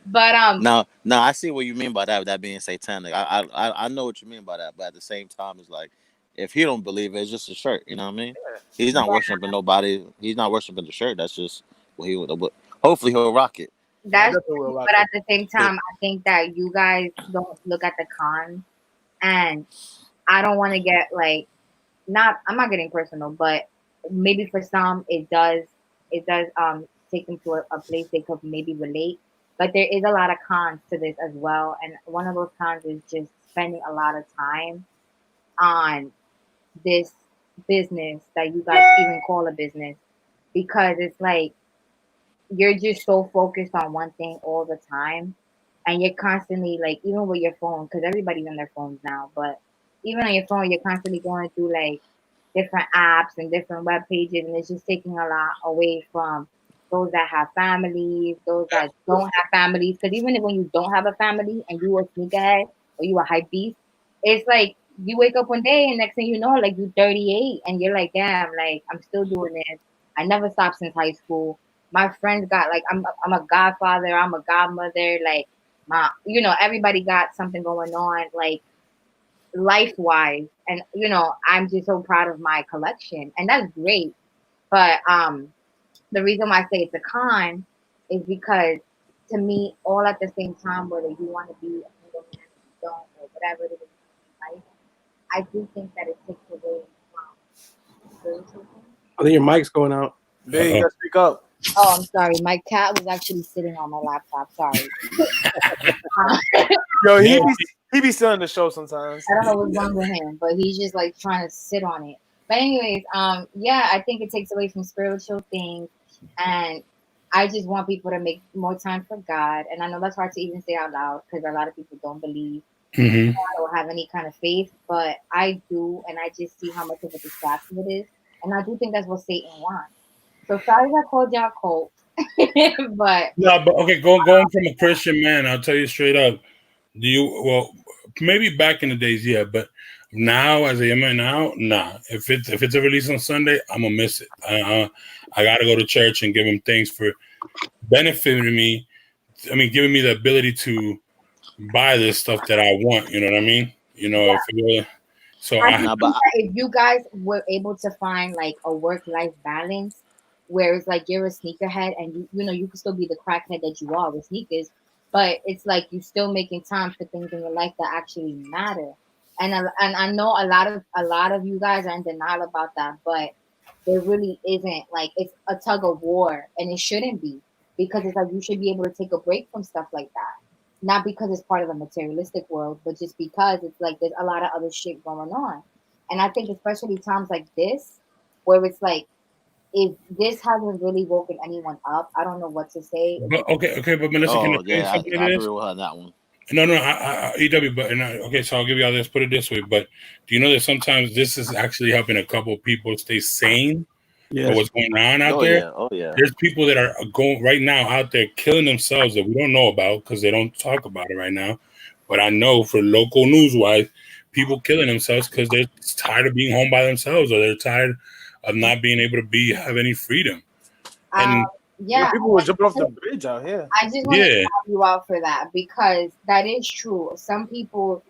But No, I see what you mean by that being satanic. I know what you mean by that, but at the same time, it's like if he don't believe it, it's just a shirt. You know what I mean? He's not worshiping nobody. He's not worshiping the shirt. That's just what he would. Hopefully, he'll rock it. That's true, but at the same time, I think that you guys don't look at the cons, and I don't want to get like I'm not getting personal, but maybe for some it does take them to a place they could maybe relate. But there is a lot of cons to this as well, and one of those cons is just spending a lot of time on this business that you guys even call a business because it's like you're just so focused on one thing all the time, and you're constantly like even with your phone because everybody's on their phones now, but even on your phone you're constantly going through like different apps and different web pages, and it's just taking a lot away from those that have families, those that don't have families. Because even when you don't have a family and you a sneakerhead or you a hype beast, it's like you wake up one day and next thing you know, like you 38 and you're like, damn, like I'm still doing this. I never stopped since high school. My friends got like I'm a godfather, I'm a godmother, like my everybody got something going on, like life wise, and I'm just so proud of my collection, and that's great. But the reason why I say it's a con is because to me, all at the same time, whether you want to be a single man, or you don't, or whatever it is in life, I do think that it takes away from spiritual things. I think your mic's going out. Big, you gotta speak up. Oh, I'm sorry. My cat was actually sitting on my laptop. Sorry. Yo, he be still in the show sometimes. I don't know what's wrong with him, but he's just like trying to sit on it. But anyways, yeah, I think it takes away from spiritual things, and I just want people to make more time for God. And I know that's hard to even say out loud because a lot of people don't believe or have any kind of faith, but I do, and I just see how much of a distraction it is, and I do think that's what Satan wants. So sorry I called y'all cult, but no, but okay, going from a Christian man, I'll tell you straight up. Maybe back in the days, yeah, but now as a man now, nah. If it's a release on Sunday, I'm gonna miss it. I gotta go to church and give him thanks for benefiting me. I mean, giving me the ability to buy this stuff that I want. You know what I mean? If you guys were able to find like a work-life balance where it's like you're a sneakerhead and you can still be the crackhead that you are with sneakers, but it's like you still making time for things in your life that actually matter. And I know a lot of you guys are in denial about that, but there really isn't. Like, it's a tug of war, and it shouldn't be, because it's like you should be able to take a break from stuff like that. Not because it's part of a materialistic world, but just because it's like there's a lot of other shit going on. And I think especially times like this, where it's like, if this hasn't really woken anyone up, I don't know what to say. But but Melissa, can I say something to this? I agree with her on that one. No, EW, but okay, so I'll give y'all this. Put it this way, but do you know that sometimes this is actually helping a couple of people stay sane? Yes. For what's going on out there? Yeah. Oh yeah. There's people that are going right now out there killing themselves that we don't know about because they don't talk about it right now. But I know for local news wise, people killing themselves because they're tired of being home by themselves, or they're tired of not being able to have any freedom. And people were jumping off the bridge out here. I just want to call you out for that, because that is true. Some people,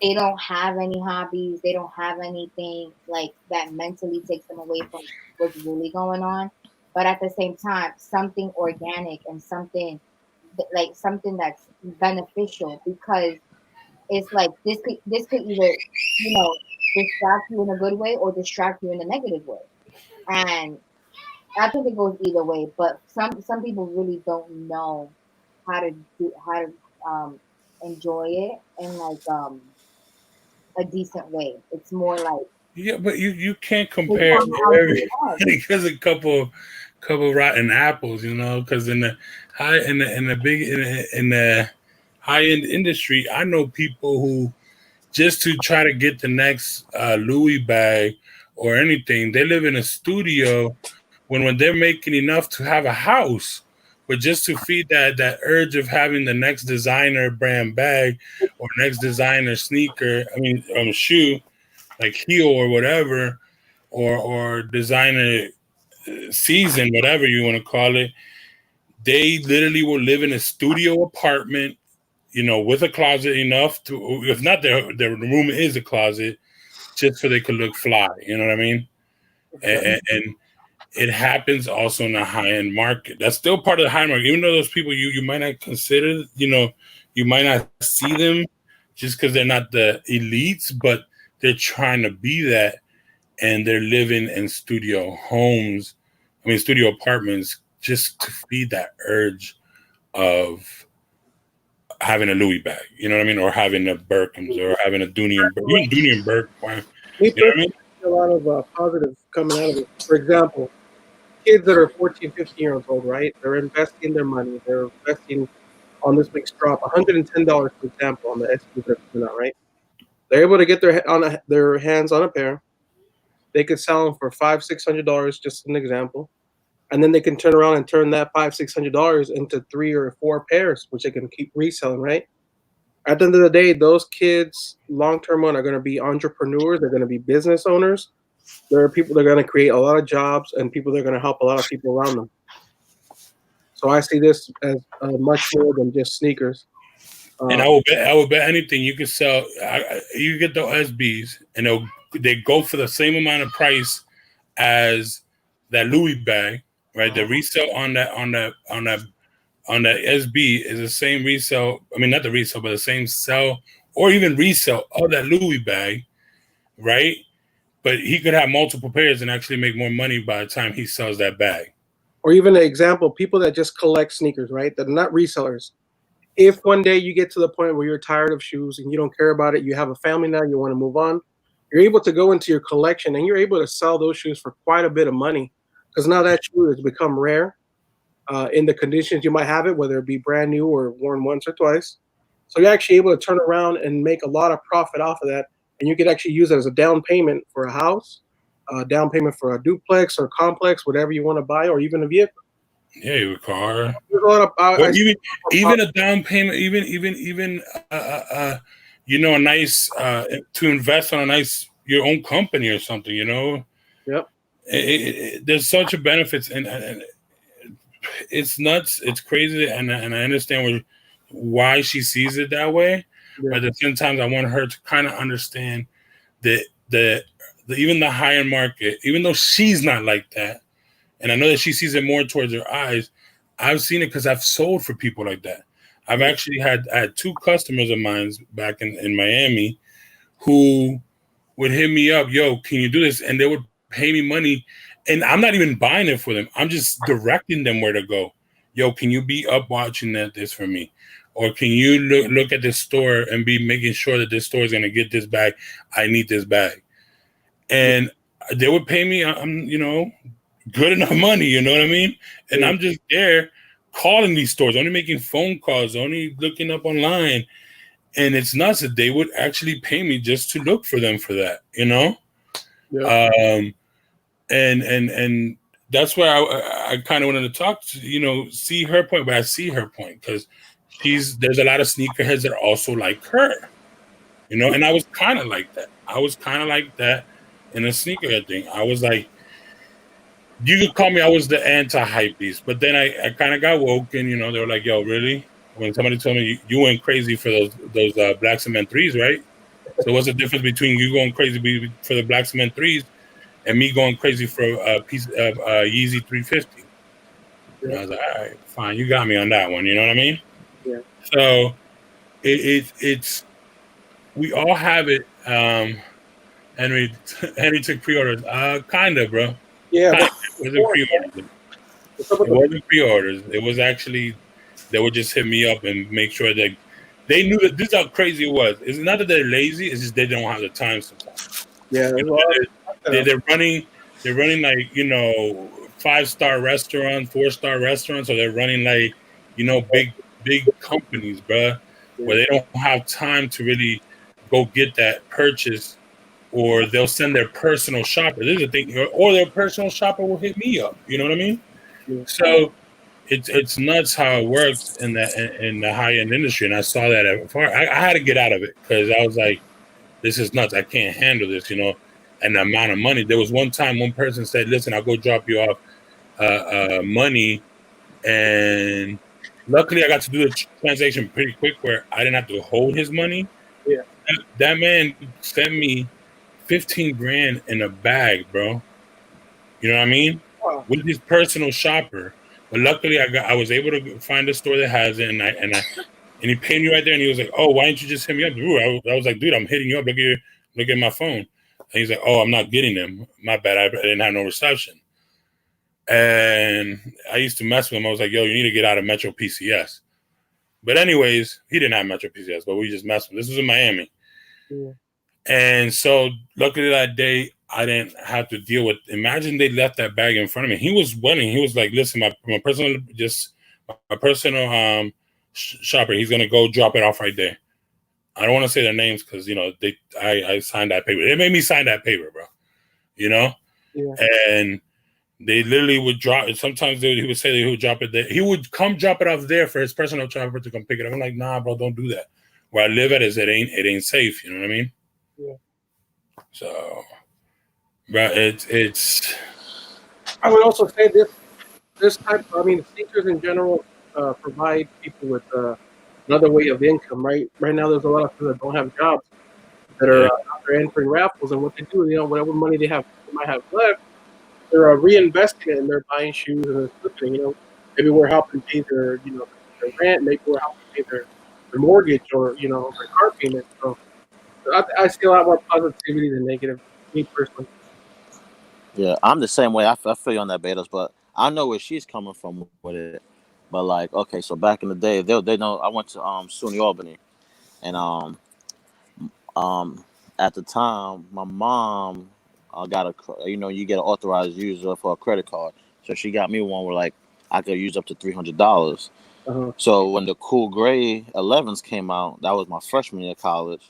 they don't have any hobbies, they don't have anything like that mentally takes them away from what's really going on. But at the same time, something organic and something that's beneficial, because it's like this could either distract you in a good way or distract you in a negative way. And I think it goes either way, but some people really don't know how to enjoy it in like a decent way. It's more like but you can't compare because a couple rotten apples, because in the high end industry, I know people who just to try to get the next Louis bag or anything, they live in a studio when they're making enough to have a house, but just to feed that urge of having the next designer brand bag or next designer sneaker, shoe, like heel or whatever, or designer season, whatever you want to call it, they literally will live in a studio apartment, with a closet enough to, if not their room is a closet, just so they could look fly. You know what I mean? And it happens also in the high-end market. That's still part of the high market. Even though those people you might not consider, you might not see them just because they're not the elites, but they're trying to be that, and they're living in studio apartments, just to feed that urge of having a Louis bag. You know what I mean? Or having a Birkins, or having a Dooney and Burke. Even Dooney and Burke. You know what I mean? A lot of positives coming out of it. For example, kids that are 14, 15 years old, right? They're investing their money. They're investing on this week's drop, $110, for example, on the SPs that are coming out, right? They're able to get their hands on a pair. They could sell them for $500-$600, just an example. and then they can turn around and turn that $500-$600 into 3 or 4 pairs, which they can keep reselling, right? At the end of the day, those kids, long-term are going to be entrepreneurs. They're going to be business owners. There are people that are going to create a lot of jobs, and people that are going to help a lot of people around them. So I see this as much more than just sneakers. And I would bet anything you could sell. You get the SBs, and they go for the same amount of price as that Louis bag, right? The resale on that SB is the same resale. I mean, not the resale, but the same sell or even resale of that Louis bag, right? But he could have multiple pairs and actually make more money by the time he sells that bag. Or even an example, people that just collect sneakers, right? They're not resellers. If one day you get to the point where you're tired of shoes and you don't care about it, you have a family now, you want to move on, you're able to go into your collection and you're able to sell those shoes for quite a bit of money, because now that shoe has become rare in the conditions you might have it, whether it be brand new or worn once or twice. So you're actually able to turn around and make a lot of profit off of that, and you could actually use it as a down payment for a house, down payment for a duplex or complex, whatever you want to buy, or even a vehicle. Yeah, your car. There's a lot of, even a down payment, even a nice to invest on a nice your own company or something. Yep. There's such a benefits, and it's nuts. It's crazy, and I understand why she sees it that way. Yeah. But at the same time, I want her to kind of understand that even the higher market, even though she's not like that, and I know that she sees it more towards her eyes, I've seen it because I've sold for people like that. I've actually had 2 customers of mine back in Miami who would hit me up, yo, can you do this? And they would pay me money, and I'm not even buying it for them. I'm just directing them where to go. Yo, can you be up watching this for me? Or can you look at this store and be making sure that this store is going to get this bag? I need this bag. And they would pay me, good enough money, you know what I mean? And I'm just there calling these stores, only making phone calls, only looking up online. And it's nuts that they would actually pay me just to look for them for that, Yeah. And that's where I kind of wanted to talk to, see her point, but I see her point because there's a lot of sneakerheads that are also like her, and I was kind of like that. I was kind of like that in a sneakerhead thing. I was like, you could call me, I was the anti-hype beast, but then I kind of got woke, and they were like, yo, really? When somebody told me you went crazy for those Black Cement 3s, right? So what's the difference between you going crazy for the Black Cement 3s and me going crazy for a piece of Yeezy 350? Yeah. And I was like, all right, fine, you got me on that one, you know what I mean? Yeah. So it's we all have it. Henry took pre-orders. Kind of, bro. Yeah. It wasn't pre-orders. It wasn't pre-orders. It was actually they would just hit me up and make sure that they knew that this is how crazy it was. It's not that they're lazy, it's just they don't have the time sometimes. Yeah. They're running like, 5-star restaurants, 4-star restaurants, or they're running like, big companies, bro, where they don't have time to really go get that purchase, or they'll send their personal shopper. This is the thing, or their personal shopper will hit me up. You know what I mean? Yeah. So it's nuts how it works in the high end industry, and I saw that I had to get out of it because I was like, this is nuts. I can't handle this, and the amount of money. There was one time one person said, listen, I'll go drop you off money, and luckily I got to do the transaction pretty quick where I didn't have to hold his money. Yeah, that man sent me $15,000 in a bag, bro. You know what I mean? Wow. With his personal shopper. But luckily I was able to find a store that has it, and he paid me right there, and he was like, oh, why didn't you just hit me up? Dude, I was like, dude, I'm hitting you up. Look at my phone. And he's like, oh, I'm not getting them. My bad. I didn't have no reception. And I used to mess with him. I was like, yo, you need to get out of Metro PCS. But anyways, he didn't have Metro PCS, but we just messed with him. This was in Miami. Yeah. And so luckily that day, I didn't have to deal with, imagine they left that bag in front of me. He was winning. He was like, listen, my personal shopper, he's going to go drop it off right there. I don't want to say their names because, I signed that paper. They made me sign that paper, bro. Yeah. And They literally would drop it. Sometimes he would say that he would drop it there. He would come drop it off there for his personal chopper to come pick it up. I'm like, nah, bro, don't do that. Where I live at is it ain't safe. You know what I mean? Yeah. So, bro, it's. I would also say this type. I mean, teachers in general provide people with another way of income. Right now, there's a lot of people that don't have jobs that are out there entering raffles, and what they do, whatever money they might have left, they're reinvesting it, and they're buying shoes and they're flipping. Maybe we're helping pay their their rent, maybe we're helping pay their mortgage or their car payment. So I see a lot more positivity than negative, me personally. Yeah, I'm the same way. I feel you on that, Betas, but I know where she's coming from with it. But like, okay, so back in the day, they know I went to SUNY Albany, and at the time, my mom got you get an authorized user for a credit card, so she got me one where like I could use up to $300. Uh-huh. So when the Cool Gray 11s came out, that was my freshman year of college.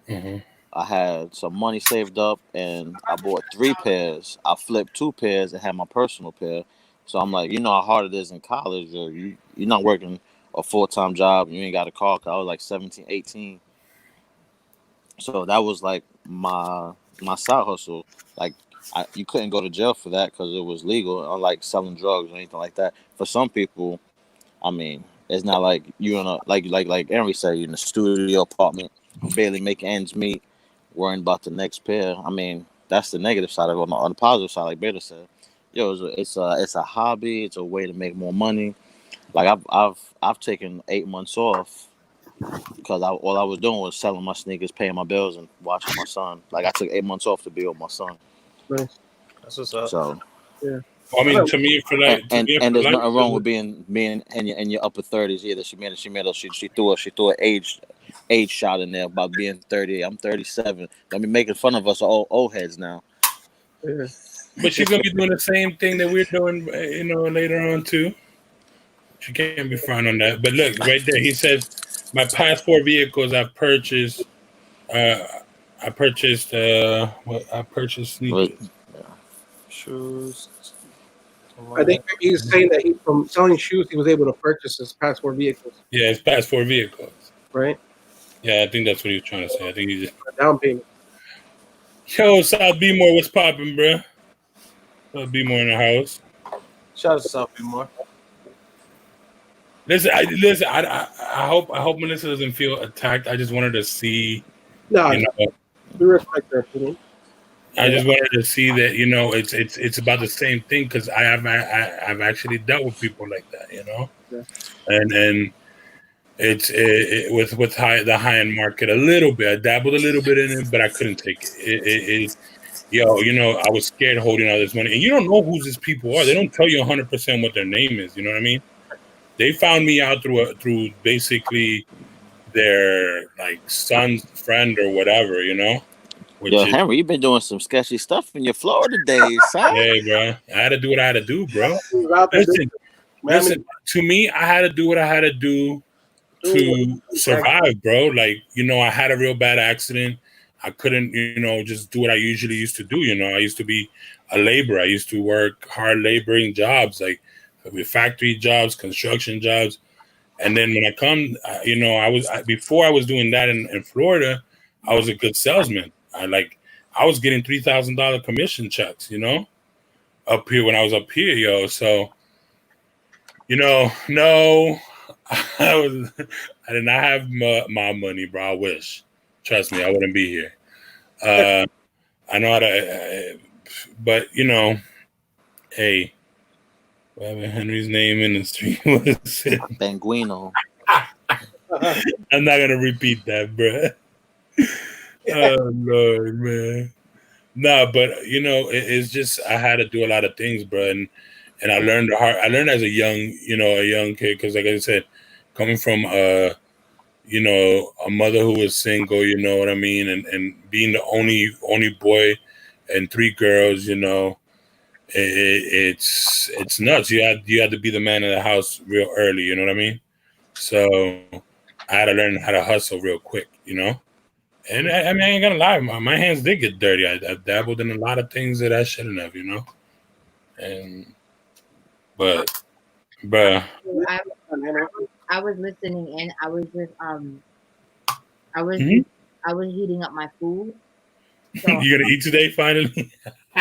Mm-hmm. I had some money saved up, and I bought 3 pairs. I flipped 2 pairs and had my personal pair. So I'm like, you know how hard it is in college. You're not working a full-time job. You ain't got a car. 'Cause I was like 17, 18. So that was like my side hustle. Like you couldn't go to jail for that because it was legal, unlike selling drugs or anything like that. For some people, I mean, it's not like you're in a like Henry said, you're in a studio apartment, barely making ends meet, worrying about the next pair. I mean, that's the negative side of it. On the positive side, like Beta said, it's a hobby. It's a way to make more money. Like I've taken 8 months off because all I was doing was selling my sneakers, paying my bills, and watching my son. Like I took 8 months off to be with my son. Nice. That's what's up. So yeah. I mean, to me, for like, and there's nothing wrong with being in your upper 30s either. She threw an age shot in there about being 30. I'm 37. Don't be making fun of us old heads now. Yeah. But she's gonna be doing the same thing that we're doing, later on too. She can't be frowned on that. But look, right there, he says, "My past 4 vehicles I've purchased. I purchased sneakers, Shoes. I think he's saying that from selling shoes, he was able to purchase his past 4 vehicles. Yeah, his past 4 vehicles. Right. Yeah, I think that's what he was trying to say. I think he just down payment. Yo, South Bmore, what's popping, bro? South Bmore in the house. Shout out to South Bmore. Listen. I hope Melissa doesn't feel attacked. I just wanted to see. No, we respect their opinion. I just wanted to see that it's about the same thing because I've actually dealt with people like that, Yeah. and it's with the high end market a little bit. I dabbled a little bit in it, but I couldn't take it. I was scared holding all this money, and you don't know who these people are. They don't tell you 100% what their name is. You know what I mean? They found me out through basically their like son's friend or whatever, Henry, you've been doing some sketchy stuff in your Florida days, son. Yeah, bro. I had to do what I had to do, bro. Listen. To me, I had to do what I had to do to survive, bro. Like, I had a real bad accident. I couldn't, just do what I usually used to do. I used to be a laborer. I used to work hard laboring jobs, like with factory jobs, construction jobs. And then when I come, before I was doing that in Florida, I was a good salesman. I was getting $3,000 commission checks, up here when I was up here, yo. So, no, I did not have my money, bro. I wish. Trust me, I wouldn't be here. I know how to, but hey, whatever Henry's name in the street was. Banguino. I'm not gonna repeat that, bro. Oh Lord, man. Nah, but it's just I had to do a lot of things, bro, and I learned I learned as a young kid, because like I said, coming from a mother who was single, you know what I mean, and being the only boy and 3 girls, it's nuts. You had to be the man of the house real early, you know what I mean? So I had to learn how to hustle real quick, And I mean, I ain't gonna lie, my hands did get dirty. I dabbled in a lot of things that I shouldn't have, And but bruh, I was listening and I was just I was Mhm. I was heating up my food. So you gonna eat today finally?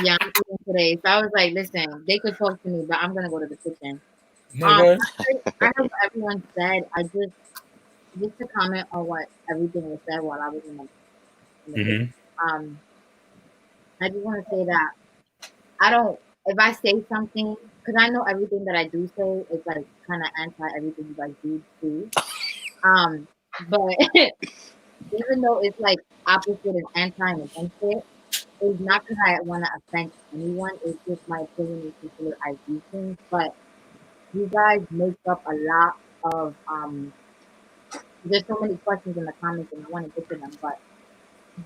yeah, I'm eating today. So I was like, listen, they could talk to me, but I'm gonna go to the kitchen. No, go ahead. I heard what everyone said. I just to comment on what everything was said while I was in the kitchen. I just want to say that I don't. If I say something, because I know everything that I do say is like kind of anti everything you guys do too. But even though it's like opposite and anti and against it, it's not because I want to offend anyone. It's just my opinion is just what I do things. But you guys make up a lot of There's so many questions in the comments, and I want to get to them. But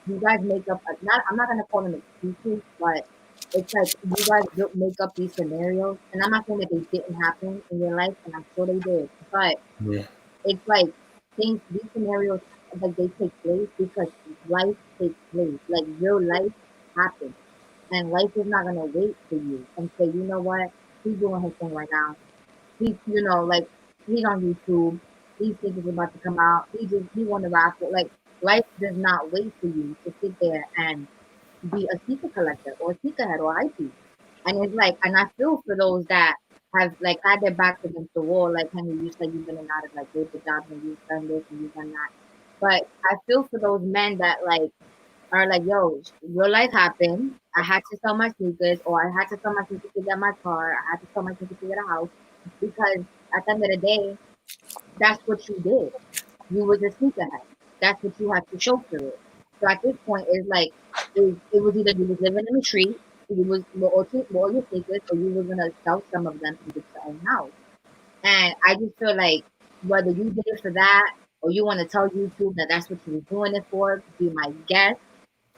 you guys make up not. I'm not gonna call them excuses, but it's like you guys don't make up these scenarios, and I'm not saying that they didn't happen in your life, and I'm sure they did, but Yeah. it's like these scenarios like they take place because life takes place. Like real life happens, and life is not gonna wait for you and say, you know what, he's doing his thing right now. He's like he's on YouTube. These things is about to come out. He won the raffle. Like life does not wait for you to sit there and be a sneaker collector or a sneakerhead or hype beast. And it's like, and I feel for those that have like had their backs against the wall, like Henry, you said you've been in and out of like good jobs and you've done this and you've done that. But I feel for those men that like are like, yo, real life happened. I had to sell my sneakers, or I had to sell my sneakers to get my car. I had to sell my sneakers to get a house because at the end of the day, that's what you did. You was a sneakerhead. That's what you had to show for it. So at this point, it's like it was either you was living in the street, you was more your sneakers, or you was gonna sell some of them to get your own house. And I just feel like whether you did it for that or you want to tell YouTube that that's what you were doing it for, be my guest.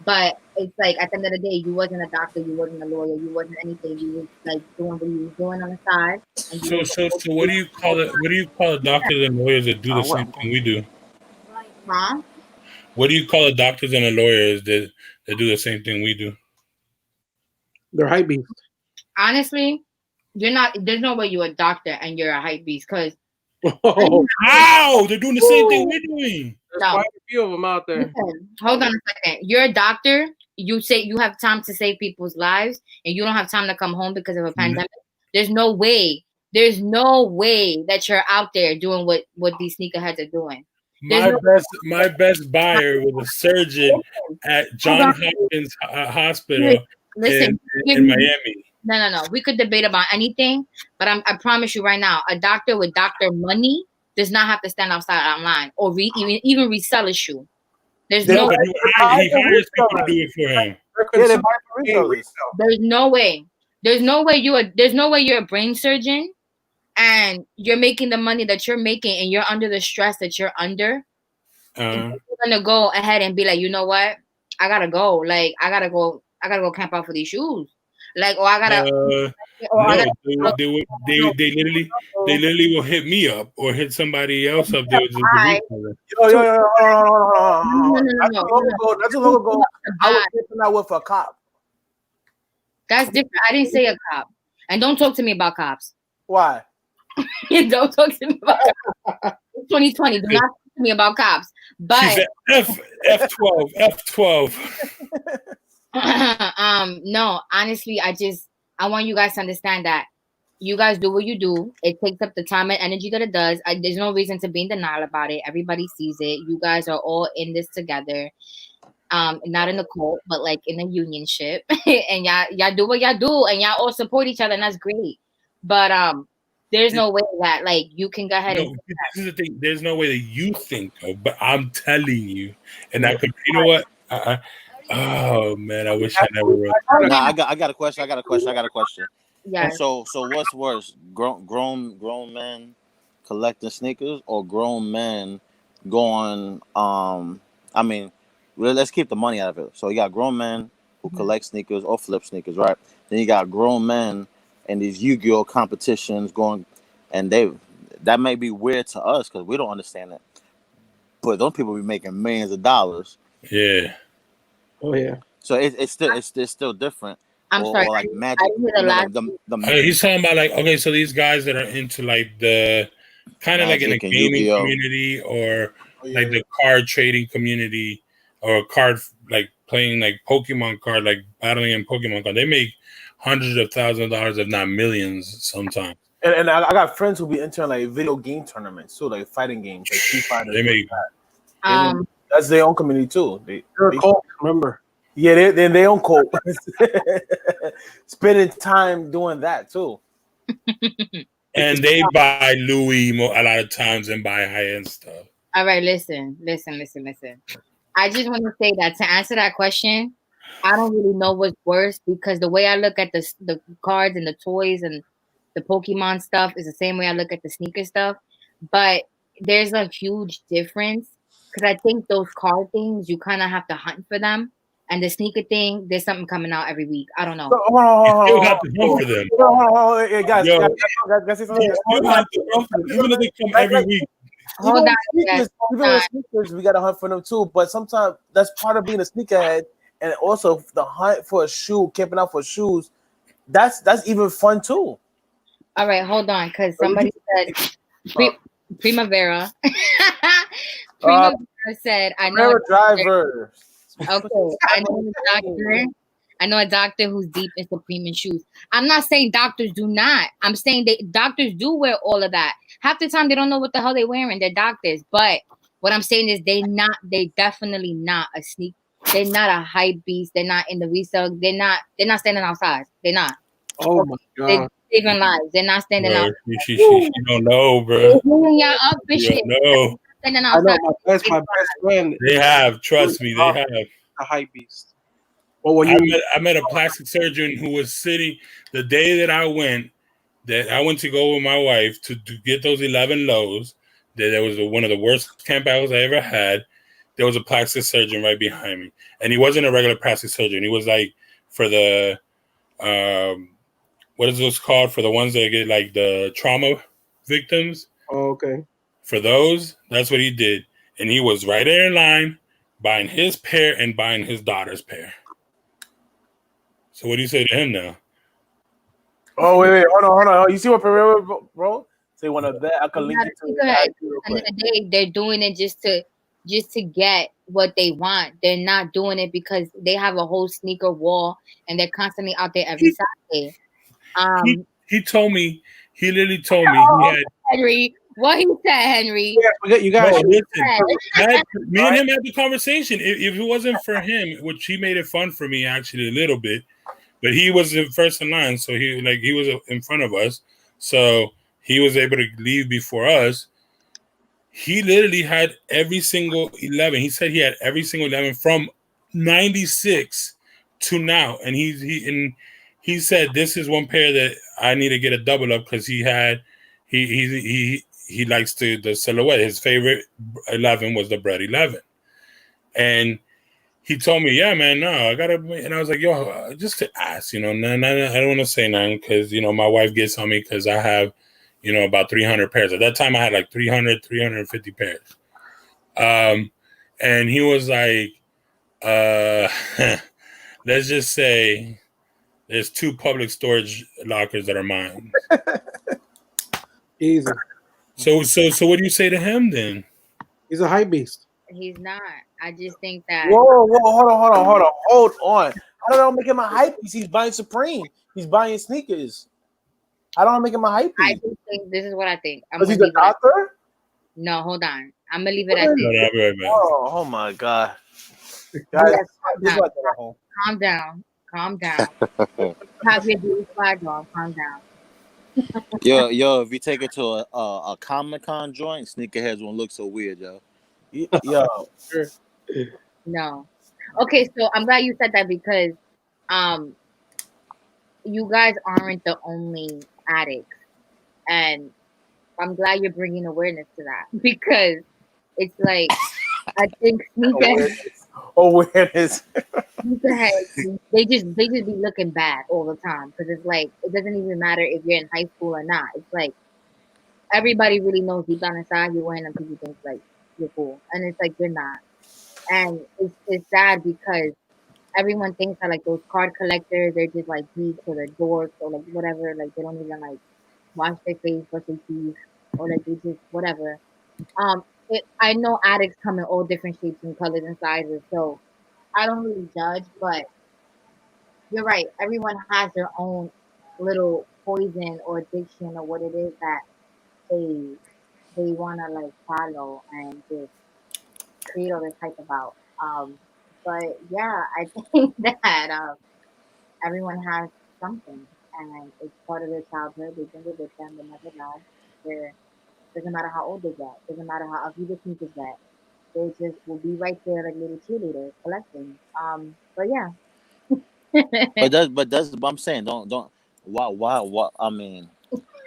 But it's like at the end of the day, you wasn't a doctor, you wasn't a lawyer, you wasn't anything. You was like doing what you was doing on the side. And So what do you call it? What do you call the doctors and lawyers that do the same thing we do? Huh? What do you call the doctors and the lawyers that do the same thing we do? They're hype beast. Honestly, you're not. There's no way you're a doctor and you're a hype beast because. Oh, Ow! They're doing the same thing we're doing. There's quite a few of them out there. Listen, hold on a second. You're a doctor. You say you have time to save people's lives, and you don't have time to come home because of a pandemic. There's no way. There's no way that you're out there doing what these sneakerheads are doing. My best buyer was a surgeon at Johns Hopkins Hospital in Miami. No. We could debate about anything, but I promise you right now, a doctor with doctor money does not have to stand outside online or even resell a shoe. There's no way. He hires people to do it for him. There's no way. There's no way you're a brain surgeon and you're making the money that you're making and you're under the stress that you're under. You're gonna go ahead and be like, you know what? I gotta go. Like I gotta go camp out for these shoes. Like, or I gotta. They literally will hit me up or hit somebody else up there. No. That's a long ago. I was tripping out with a cop. That's different. I didn't say a cop. And don't talk to me about cops. Why? Don't talk to me about cops. It's 2020. Do not talk to me about cops. But F12. No, honestly, I want you guys to understand that you guys do what you do. It takes up the time and energy that it does. There's no reason to be in denial about it. Everybody sees it. You guys are all in this together. Not in a cult, but like in a unionship. And y'all do what y'all do, and y'all all support each other, and that's great. But there's no way that like you can go ahead and. This is the thing. There's no way that you think of, but I'm telling you, and I could. You know what? Oh man, I wish I never wrote. Nah, I got a question. Yeah. So what's worse, grown men collecting sneakers or grown men going? I mean, let's keep the money out of it. So you got grown men who collect sneakers or flip sneakers, right? Then you got grown men in these Yu-Gi-Oh competitions going, and that may be weird to us because we don't understand it. But those people be making millions of dollars. Yeah. Oh yeah. So it's still different. I'm sorry. Or like magic. I hear the last. He's talking about like, okay, so these guys that are into like the kind of like in a Magic and gaming Yu-Gi-Oh. community or like the card trading community or card like playing like Pokemon card, like battling in Pokemon card. They make hundreds of thousands of dollars, if not millions, sometimes. And I got friends who be entering like video game tournaments too, like fighting games, like Street Fighter. They make that's their own community too. They're cool, remember? Yeah, they own cold. Spending time doing that too. And they buy Louis a lot of times and buy high-end stuff. All right, listen. I just want to say that to answer that question, I don't really know what's worse because the way I look at the cards and the toys and the Pokemon stuff is the same way I look at the sneaker stuff. But there's a huge difference because I think those card things, you kind of have to hunt for them. And the sneaker thing, there's something coming out every week. I don't know. You still have to hunt for them. Guys, Yo, guys, say something. you still have to hunt for them, even if they come every week. Even with sneakers, we gotta hunt for them too. But sometimes that's part of being a sneakerhead, and also the hunt for a shoe, camping out for shoes. That's even fun too. All right, hold on, because somebody said Primavera. Primavera said, "I know driver." Okay, I know a doctor who's deep into premium shoes. I'm not saying doctors do not. I'm saying doctors do wear all of that. Half the time they don't know what the hell they're wearing. They're doctors. But what I'm saying is they definitely not a sneak. They're not a hype beast. They're not in the resale. They're not standing outside. They're not. Oh my God. They're saving lives. They're not standing outside. She don't know, bro. They're healing y'all up for shit. No. Standing I know outside. my best friend. They have, trust me, they have. A hype beast. Well, when I met a plastic surgeon who was sitting the day that I went to go with my wife to get those 11 lows. That was one of the worst camp hours I ever had. There was a plastic surgeon right behind me, and he wasn't a regular plastic surgeon. He was like for the what is this called, for the ones that get like the trauma victims. Oh, okay. For those, that's what he did, and he was right there in line buying his pair and buying his daughter's pair. So what do you say to him now? Oh wait, hold on. You see what Pereira, bro? Say one of that. I can link it to at the end of the day, they're doing it just to get what they want. They're not doing it because they have a whole sneaker wall and they're constantly out there every Saturday. He told me. He literally told me he had Henry. What he said, Henry? Yeah, forget you guys. No, listen, me and him had the conversation. If it wasn't for him, which he made it fun for me actually a little bit, but he was the first in line, so he was in front of us, so he was able to leave before us. He literally had every single 11. He said he had every single 11 from 96 to now, and he said this is one pair that I need to get a double up because he likes the silhouette. His favorite 11 was the Bread 11. And he told me, yeah, man, no, I gotta, and I was like, yo, just to ask, I don't want to say nothing because, my wife gets on me because I have, about 300 pairs. At that time, I had like 350 pairs. And he was like, let's just say there's 2 public storage lockers that are mine. Easy. So what do you say to him then? He's a hype beast. He's not. I just think that. Whoa, hold on. How do I make him a hype beast? He's buying Supreme. He's buying sneakers. How do I make him a hype beast? I just think this is what I think. Because he's a doctor? No, hold on. I'm gonna leave it at this. Oh my God. Guys, calm down. Have your duty flag on. Calm down. Yo, if you take it to a Comic-Con joint, sneakerheads won't look so weird, yo. Yo. No. Okay, so I'm glad you said that because you guys aren't the only addicts. And I'm glad you're bringing awareness to that because it's like, I think awareness. they just be looking bad all the time because it's like it doesn't even matter if you're in high school or not. It's like everybody really knows deep down inside you're wearing them because you think like you're cool, and it's like you're not. And it's sad because everyone thinks that like those card collectors, they're just like geeks or they're dorks or like whatever. Like they don't even like wash their face, brush their teeth, or like they just whatever. I know addicts come in all different shapes and colors and sizes, so I don't really judge. But you're right. Everyone has their own little poison or addiction or what it is that they they wanna like follow and just create all this hype about. But yeah, I think that everyone has something, and it's part of their childhood. They bring it with them. They never know. They're doesn't matter how old they get. Doesn't matter how ugly the sneakers get. They just will be right there like little cheerleaders collecting. But yeah. But I'm saying don't why I mean,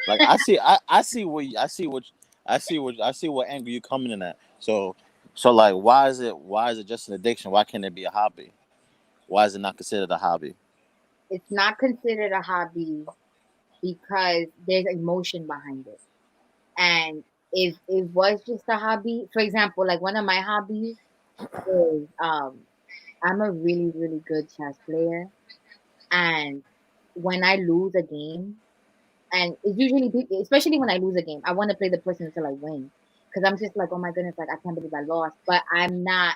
like I see where I see what angle you coming in at. So like why is it just an addiction? Why can't it be a hobby? Why is it not considered a hobby? It's not considered a hobby because there's emotion behind it. And if it was just a hobby, for example, like one of my hobbies is I'm a really, really good chess player. And when I lose a game, and it's usually people, especially when I lose a game, I want to play the person until I win. Because I'm just like, oh my goodness, like I can't believe I lost. But I'm not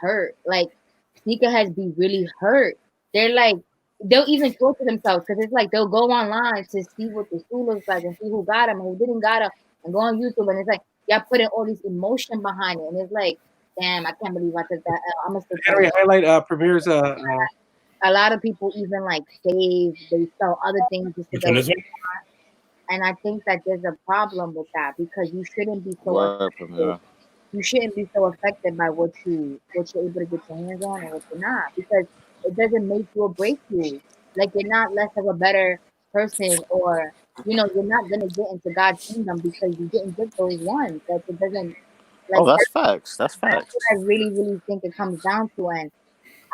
hurt. Like sneakerheads be really hurt. They're like they'll even torture themselves because it's like they'll go online to see what the shoe looks like and see who got them, who didn't got them, and go on YouTube and it's like y'all putting all this emotion behind it, and it's like, damn, I can't believe I took that. I'm gonna still Henry highlight Premier's a lot of people even like save, they sell other things just to Which go. one is it? And I think that there's a problem with that because you shouldn't be so Word, Premier. you shouldn't be so affected by what you're able to get your hands on and what you're not, because it doesn't make you or break you. Like you're not less of a better person, or you're not gonna get into God's kingdom because you didn't get those ones. Like it doesn't like Oh, that's facts. That's that's facts. what I really, really think it comes down to. And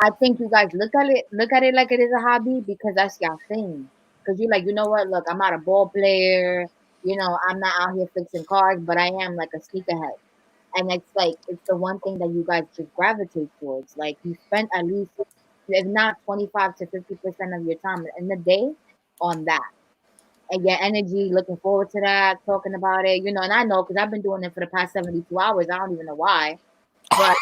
I think you guys look at it like it is a hobby because that's your thing. Because you're like, you know what, look, I'm not a ball player, I'm not out here fixing cars, but I am like a sneakerhead. And it's like it's the one thing that you guys just gravitate towards. Like you spend at least, if not 25 to 50% of your time in the day on that, and your energy, looking forward to that, talking about it. And I know because I've been doing it for the past 72 hours. I don't even know why, but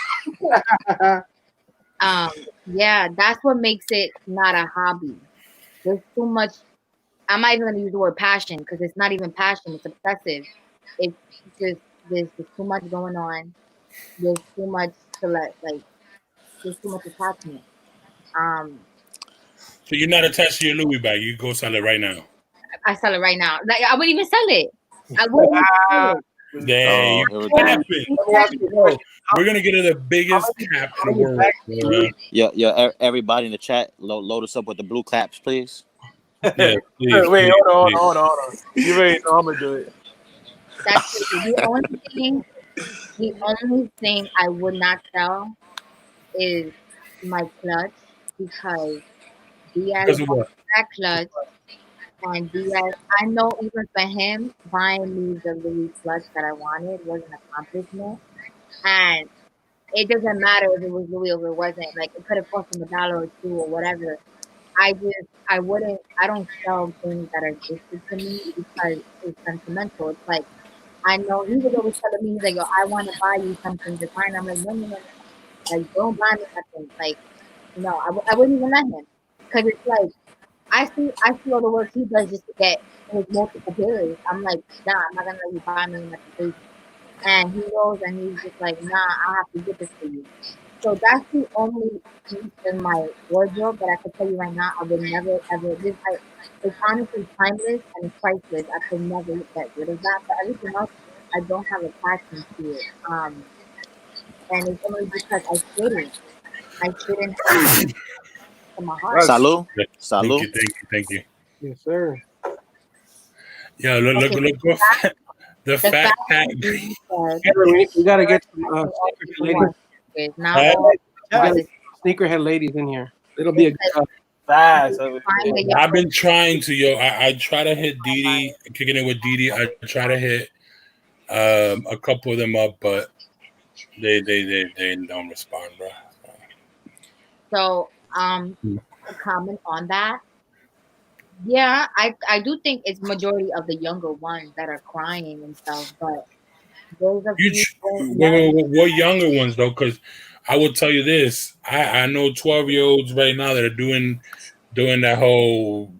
yeah, that's what makes it not a hobby. There's too much. I'm not even gonna use the word passion because it's not even passion. It's obsessive. It's just there's just too much going on. There's too much to let like. There's too much attachment. Um, So you're not attached to your Louis bag. You go sell it right now. I sell it right now. Like I wouldn't even sell it. I wouldn't even sell it. Dang, Oh, you here we go. capping. Bro, we're gonna get her the biggest cap in the world. Bro. Yeah. Everybody in the chat, load us up with the blue claps, please. Yeah, please, Wait, please, hold on. You already know I'm gonna do it. That's the only thing I would not sell is my clutch because Diaz because of what? that clutch. And Diaz, I know even for him, buying me the Louis clutch that I wanted was an accomplishment. And it doesn't matter if it was Louis or it wasn't. Like, it could have cost him $1 or $2 or whatever. I don't sell things that are gifted to me because it's sentimental. It's like, I know he was always telling me, he's like, yo, I want to buy you something to find. I'm like, no, no, no, no. Like, don't buy me nothing. Like, no, I wouldn't even let him. Because it's like, I see all the work he does just to get his multiple bills. I'm like, nah, I'm not gonna let you buy me nothing crazy. And he goes and he's just like, nah, I have to get this for you. So that's the only piece in my wardrobe that I can tell you right now. I would never ever. It's honestly timeless and it's priceless. I could never get rid of that. But everything else, I don't have a passion to it. And it's only because I shouldn't. I shouldn't have it in my heart. Salud. Thank you. Yes, sir. Yeah, look, the fat pack. We gotta get some sneakerhead ladies in here. It'll be a good Fast. I've been trying to, I try to hit Didi, kicking it with Didi. I try to hit a couple of them up, but they don't respond, bro. So To comment on that, yeah, I do think it's majority of the younger ones that are crying and stuff, but there's a few what younger ones though? Because I will tell you this: I know 12-year-olds right now that are doing that whole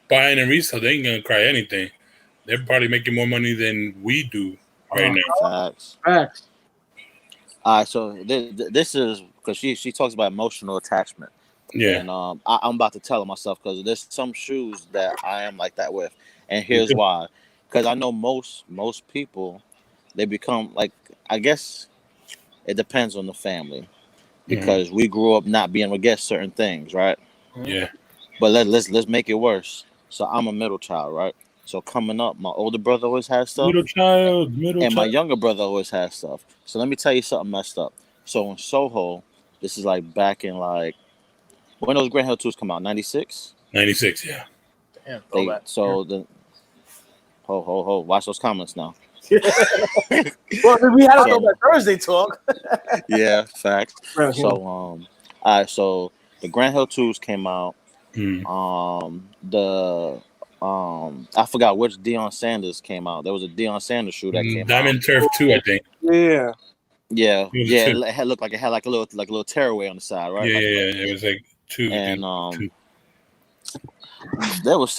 buying and resale. They ain't gonna cry anything. They're probably making more money than we do right now. Facts. All right, so this is because she talks about emotional attachment. Yeah. And I'm about to tell her myself because there's some shoes that I am like that with, and here's why. Because I know most people, they become like, I guess it depends on the family, because we grew up not being able to get certain things, right? Yeah. But let's make it worse. So I'm a middle child, right? So coming up, my older brother always has stuff, Middle child. and my younger brother always has stuff. So let me tell you something messed up. So in Soho, this is like back in like, when those Grand Hill 2s come out, 96? 96, yeah. Damn, Watch those comments now. Well, we had to go back Thursday talk. Yeah, facts. So all right, so the Grand Hill 2s came out. I forgot which Deion Sanders came out. There was a Deion Sanders shoe that came Diamond out. Turf 2, I think. Yeah. Yeah. It looked like it had like a little tearaway on the side, right? Yeah. It was like 2. And there was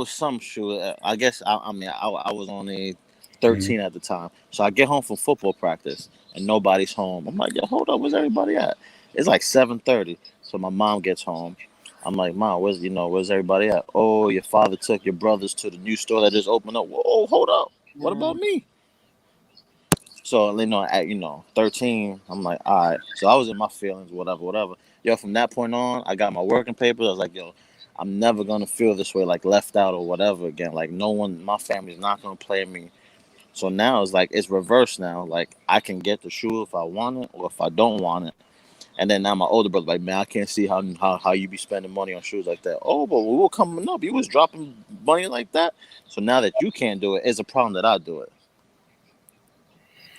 some shoe. I guess I was only 13 at the time, so I get home from football practice and nobody's home. I'm like, yo, hold up, where's everybody at? It's like 7:30, so my mom gets home. I'm like, Mom, where's everybody at? Oh, your father took your brothers to the new store that just opened up. Whoa, hold up, what about me? So at 13, I'm like, all right. So I was in my feelings, whatever. Yo, from that point on, I got my working papers. I was like, yo, I'm never gonna feel this way, like left out or whatever again. Like no one, my family's not gonna play me. So now it's like it's reversed now. Like I can get the shoe if I want it or if I don't want it. And then now my older brother like, man, I can't see how you be spending money on shoes like that. Oh, but we were coming up, you was dropping money like that. So now that you can't do it, it's a problem that I do it.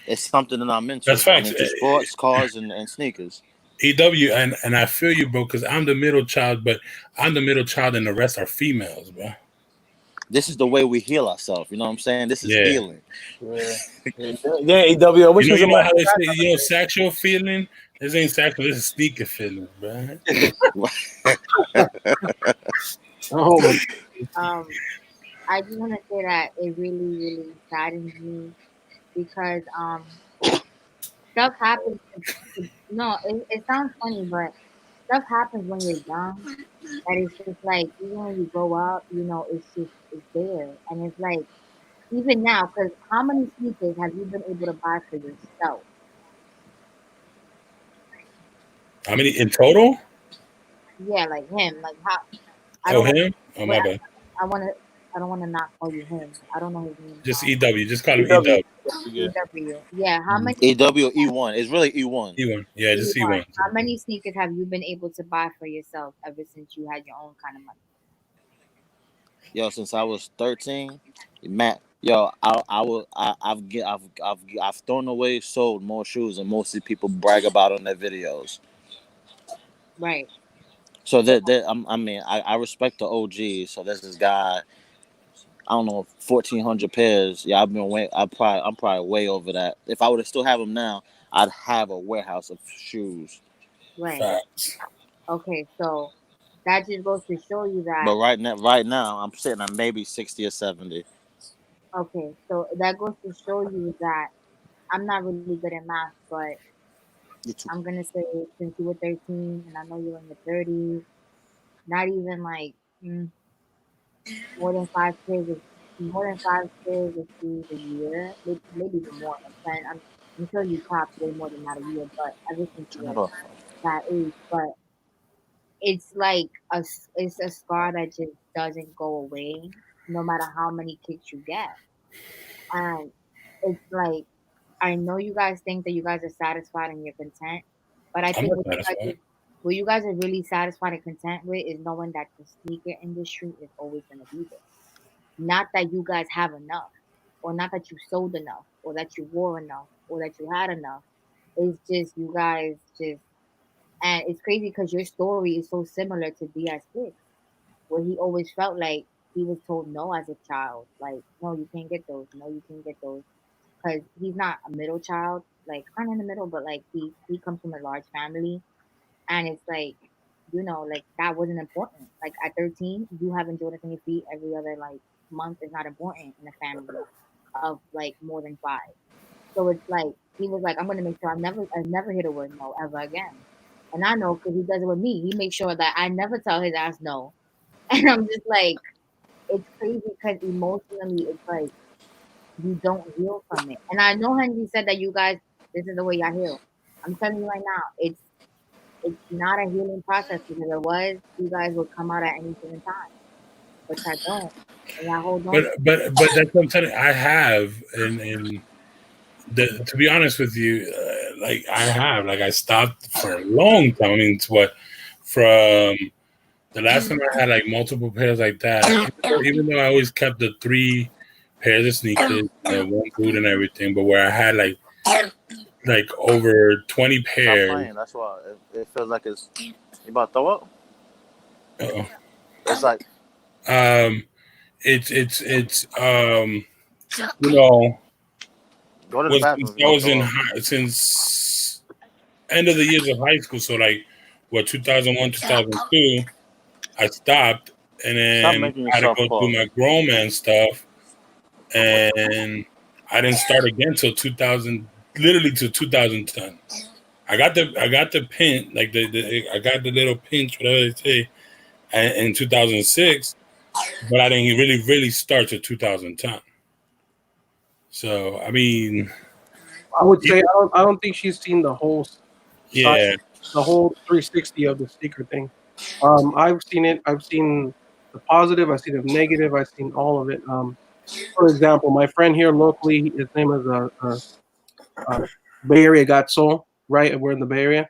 It's something that I'm into. That's facts. I'm into sports, cars, and sneakers. EW, and I feel you, bro, because I'm the middle child, but I'm the middle child and the rest are females, bro. This is the way we heal ourselves. You know what I'm saying? This is healing. Yeah, EW. Which you know how they say, sexual feeling? This ain't sexual, this is sneaker feeling, bro. I just want to say that it really, really saddens me because stuff happens. No, it sounds funny, but stuff happens when you're young. That it's just like even when you grow up, it's there, and it's like even now. Because how many sneakers have you been able to buy for yourself? How many in total? Yeah, like him. Like how? Him? Oh, my bad. I don't want to not call you him. I don't know his name. Just EW. Just call him EW. EW. Yeah. How many? EW E1. It's really E1. E1. Yeah, just E1. How many sneakers have you been able to buy for yourself ever since you had your own kind of money? Yo, since I was 13, Matt. Yo, I've thrown away, sold more shoes than most people brag about on their videos. Right. So I respect the OGs. So there's this guy. I don't know, 1,400 pairs. Yeah, I'm probably way over that. If I would have still have them now, I'd have a warehouse of shoes. Right. Facts. Okay, so that just goes to show you that. But right now, I'm sitting at maybe 60 or 70. Okay, so that goes to show you that I'm not really good at math, but I'm gonna say since you were 13 and I know you're in your 30s, not even like more than 5 pairs of shoes a year, maybe even more. Like 10. I'm sure you copped way more than that a year, but ever since you were that age, but it's like it's a scar that just doesn't go away, no matter how many kicks you get, and it's like I know you guys think that you guys are satisfied and you're content, but I think what you guys are really satisfied and content with is knowing that the sneaker industry is always gonna be there. Not that you guys have enough, or not that you sold enough, or that you wore enough, or that you had enough. It's just you guys just And it's crazy because your story is so similar to Diaz kid, where he always felt like he was told no as a child. Like, no, you can't get those. No, you can't get those. Because he's not a middle child, like kind of in the middle, but like he comes from a large family, and it's like, like that wasn't important. Like at 13, you having Jordans on your feet every other like month is not important in a family of like more than 5. So it's like he was like, I'm gonna make sure I never hear the word no ever again. And I know because he does it with me. He makes sure that I never tell his ass no. And I'm just like, it's crazy because emotionally, it's like you don't heal from it. And I know Henry said that you guys, this is the way y'all heal. I'm telling you right now, it's not a healing process because if it was, you guys would come out at any given time. But I don't. And I hold on. But that's what I'm telling you. I have, and to be honest with you, like I stopped for a long time. I mean, it's what from the last time I had like multiple pairs like that. Even though I always kept the 3 pairs of sneakers, one boot and everything, but where I had like over 20 pairs. Stop playing. That's why it feels like it's. You about to throw up? Uh-oh. It's like. It's you know. Go to the bathroom. Since end of the years of high school, so like 2001, 2002, I stopped, and then I had to go through my grown man stuff, and I didn't start again till 2000, literally till 2010. I got the pin, like I got the little pinch, whatever they say, in 2006, but I didn't really start till 2010. So I mean, I would say I don't think she's seen the whole the whole 360 of the sneaker thing. I've seen it. I've seen the positive. I've seen the negative. I've seen all of it. For example, my friend here locally, his name is Bay Area Got Soul, right? We're in the Bay Area.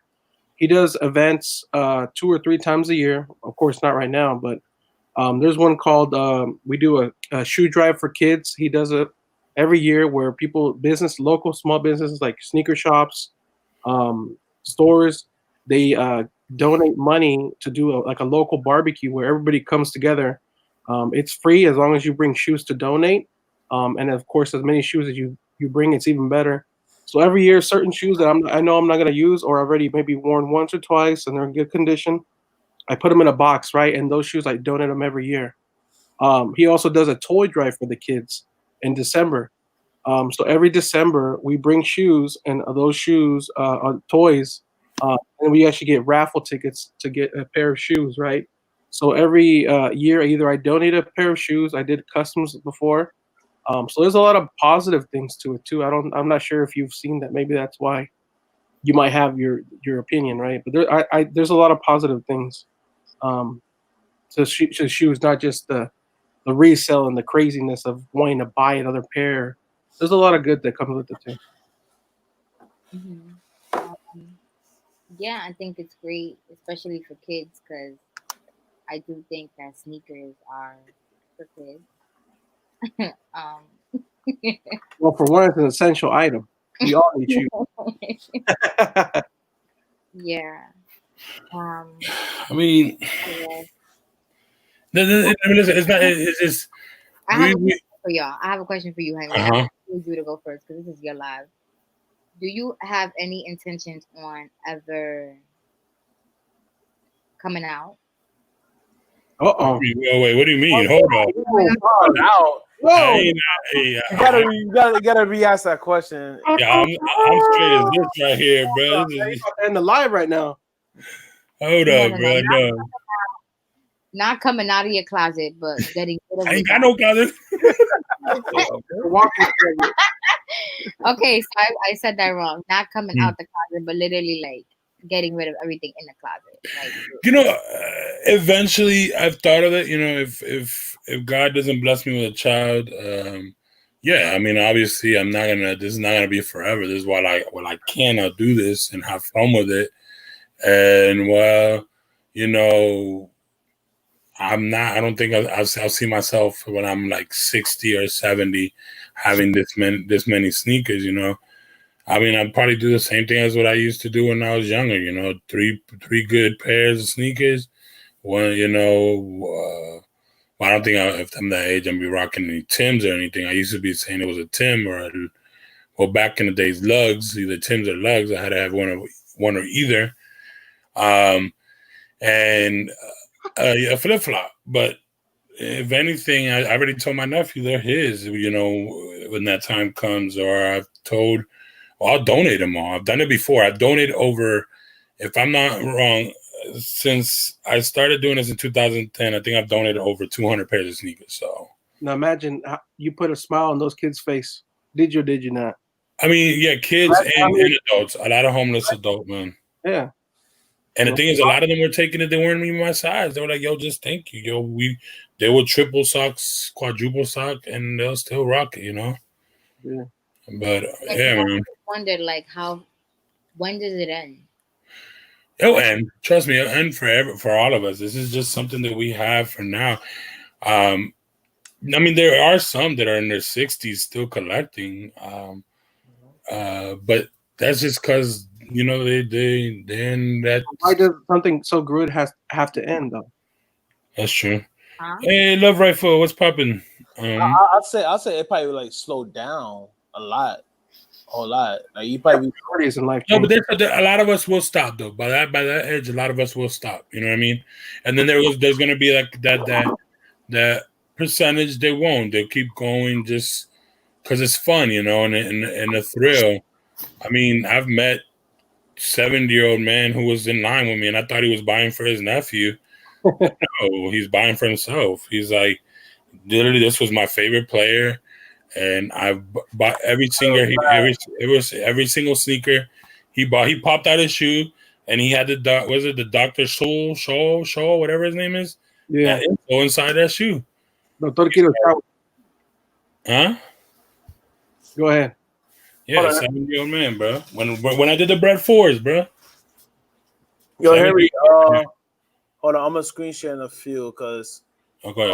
He does events 2 or 3 times a year. Of course, not right now, but there's one called we do a shoe drive for kids. He does it every year where local small businesses like sneaker shops, stores, they donate money to do a local barbecue where everybody comes together. It's free as long as you bring shoes to donate, and of course, as many shoes as you bring, it's even better. So every year, certain shoes that I know I'm not going to use or already maybe worn once or twice and they're in good condition, I put them in a box, right? And those shoes, I donate them every year. He also does a toy drive for the kids in December. So every December, we bring shoes, and those shoes are toys, and we actually get raffle tickets to get a pair of shoes, right? So every year, either I donate a pair of shoes, I did customs before. So there's a lot of positive things to it too. I'm not sure if you've seen that. Maybe that's why you might have your opinion, right? But there's a lot of positive things to shoes, not just the resale and the craziness of wanting to buy another pair. There's a lot of good that comes with it too. Yeah, I think it's great, especially for kids, because I do think that sneakers are for kids. Well, for one, it's an essential item. We all need shoes. Yeah. I mean, listen, it's not. It's just. I have a question for y'all. I have a question for you, Henry. I need you to go first because this is your live. Do you have any intentions on ever coming out? Uh-oh. Wait, what do you mean? Hold on. Out. Whoa. You gotta re-ask that question. Yeah, I'm straight as this right here, bro. In the live right now. Hold up, bro. No. Not coming out of your closet, but getting rid of I ain't got no closet. Okay, so I said that wrong. Not coming out the closet, but literally like getting rid of everything in the closet. Like, eventually I've thought of it. If God doesn't bless me with a child, yeah, I mean, obviously this is not gonna be forever. This is while I can, I'll do this and have fun with it. And I don't think I'll see myself when I'm like 60 or 70 having this many sneakers. I mean, I'd probably do the same thing as what I used to do when I was younger. You know, three good pairs of sneakers. One, you know, I don't think if I'm that age, I'm be rocking any Tims or anything. I used to be saying it was a Tim well, back in the days, lugs, either Tims or lugs. I had to have one or either. And a flip flop. But if anything, I already told my nephew they're his. You know, when that time comes, or I've told. Well, I'll donate them all. I've done it before. I've donated over, if I'm not wrong, since I started doing this in 2010, I think I've donated over 200 pairs of sneakers. So now imagine you put a smile on those kids' face. Did you or did you not? I mean, yeah, kids and adults. A lot of homeless adults, man. Yeah. And the thing is, a lot of them were taking it. They weren't even my size. They were like, "Yo, just thank you, yo." They were triple socks, quadruple sock, and they'll still rock it, you know. Yeah. But yeah, man. I wondered, like, when does it end? It'll end. Trust me, it'll end forever for all of us. This is just something that we have for now. I mean, there are some that are in their 60s still collecting, but that's just because you know they that. Why does something so good have to end though? That's true. Hey, Love Rifle, what's popping? I'd say it probably like slowed down a lot. Like you probably be 40s in life. No, but a lot of us will stop though. By that edge, a lot of us will stop. You know what I mean? And then there's gonna be like that percentage they won't. They'll keep going just because it's fun, you know, and a thrill. I mean, I've met 70-year-old man who was in line with me, and I thought he was buying for his nephew. No, he's buying for himself. He's like, literally, this was my favorite player. And I bought every single sneaker he bought. He popped out his shoe, and he had the Dr. Shaw, whatever his name is. Yeah, go inside that shoe. Huh? Go ahead. Yeah, 70-year-old man, bro. When I did the Bread Fours, bro. Yo, Harry. Hold on, I'm gonna screen share in a few because. Okay.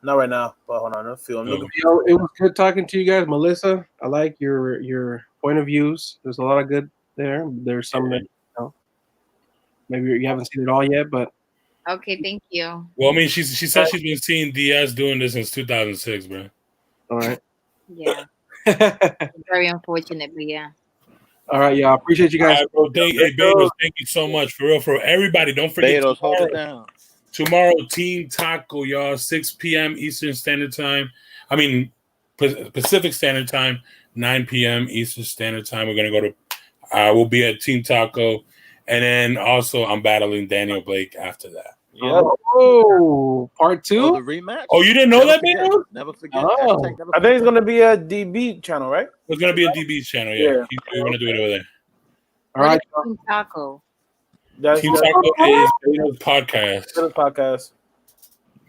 Not right now, but hold on. I feel I'm looking. Yo, it was good talking to you guys, Melissa. I like your point of views. There's a lot of good there. There's some that maybe you haven't seen it all yet, but okay, thank you. Well, I mean, she said she's been seeing Diaz doing this since 2006, bro. All right. Yeah. Very unfortunate, but yeah. All right, yeah. I appreciate you guys. All right, bro. Betos, thank you so much for real. For everybody, don't forget. Betos, hold it down. Tomorrow, Team Taco, y'all, 6 p.m. Eastern Standard Time. I mean, Pacific Standard Time, 9 p.m. Eastern Standard Time. We're going to go to, we'll be at Team Taco. And then also, I'm battling Daniel Blake after that. Yeah. Oh, part 2? Oh, the rematch? Oh, you didn't know that, Beto? Never forget. Oh. I think it's going to be a DB channel, right? It's going to be a DB channel, yeah. We're going to do it over there. All right. Team Taco. Team Taco is Beto's podcast.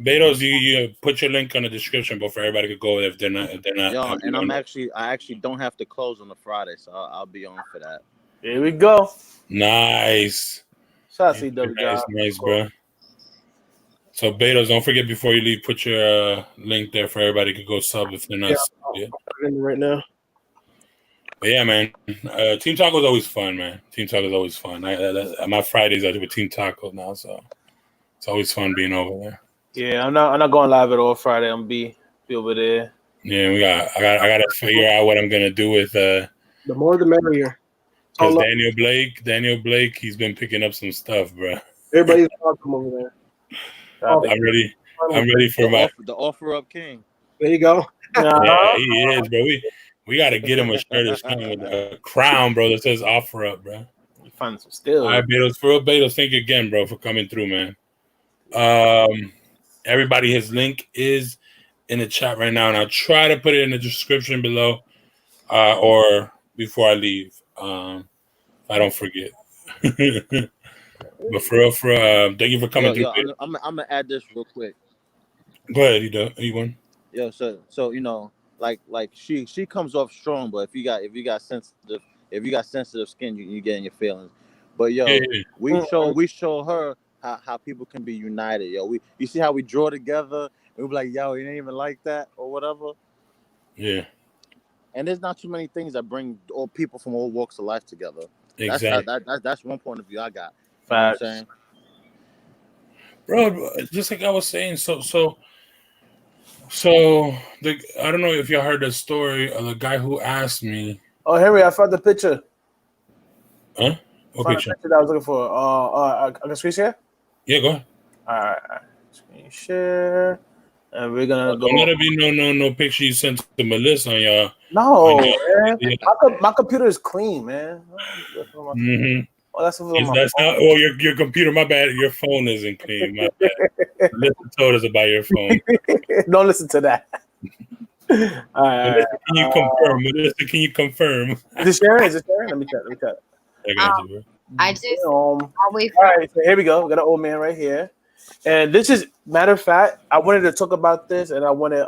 Betos, you put your link on the description, but for everybody to go if they're not. Yo, and I actually don't have to close on a Friday, so I'll be on for that. Here we go. Nice. Shout out to CW. Nice, bro. So Betos, don't forget before you leave, put your link there for everybody to go sub if they're not. Yeah. Right now. But yeah, man. Team Taco is always fun, man. Team Taco is always fun. My Fridays I do with Team Taco now, so it's always fun being over there. Yeah, I'm not going live at all Friday. I'm be over there. Yeah, I gotta figure out what I'm gonna do with the more the merrier. Because Daniel Blake, he's been picking up some stuff, bro. Everybody's welcome over there. I'm ready for the offer up king. There you go. Yeah, he is, bro. We got to get him a shirt or something with a crown, bro, that says offer up, bro. You find some still. All right, Betos. For real, Betos, thank you again, bro, for coming through, man. Everybody, his link is in the chat right now, and I'll try to put it in the description below or before I leave. If I don't forget. But for real, thank you for coming through. I'm gonna add this real quick. Go ahead, you Yo, so you know, like she comes off strong, but if you got sensitive skin, you get in your feelings. But yo, we show her how people can be united. Yo, you see how we draw together and we be like, yo, you ain't even like that or whatever. Yeah. And there's not too many things that bring all people from all walks of life together. Exactly. That's one point of view I got. You know what I'm saying? Bro, just like I was saying, so I don't know if y'all heard the story of the guy who asked me. Oh, Henry, I found the picture. Huh? What picture? That I was looking for. I can screen share? Yeah, go ahead. All right. Screen share. And we're gonna go. There's gotta be no picture you sent to Melissa on y'all. No, man. My computer is clean, man. Mm-hmm. Oh, that's not. Oh, your computer. My bad. Your phone isn't clean. My bad. Melissa told us about your phone. Don't listen to that. All right. Melissa, can you confirm? Melissa, can you confirm? Is it sharing? Let me check. I got you, bro. I just. All right. So here we go. We got an old man right here, and this is matter of fact. I wanted to talk about this, and I wanted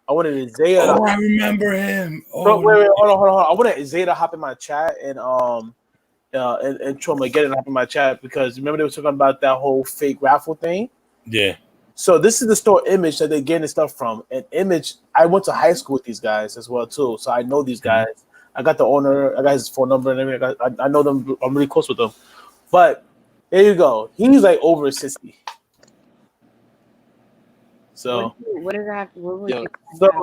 Isaiah. Oh, I remember him. Oh, wait, hold on. I wanted Isaiah to hop in my chat and Trauma get it up in my chat because remember they were talking about that whole fake raffle thing. Yeah. So this is the store Image that they're getting this stuff from. And Image, I went to high school with these guys as well too, so I know these guys. I got the owner. I got his phone number and everything. I know them. I'm really close with them. But there you go. He's like over 60. So what is that?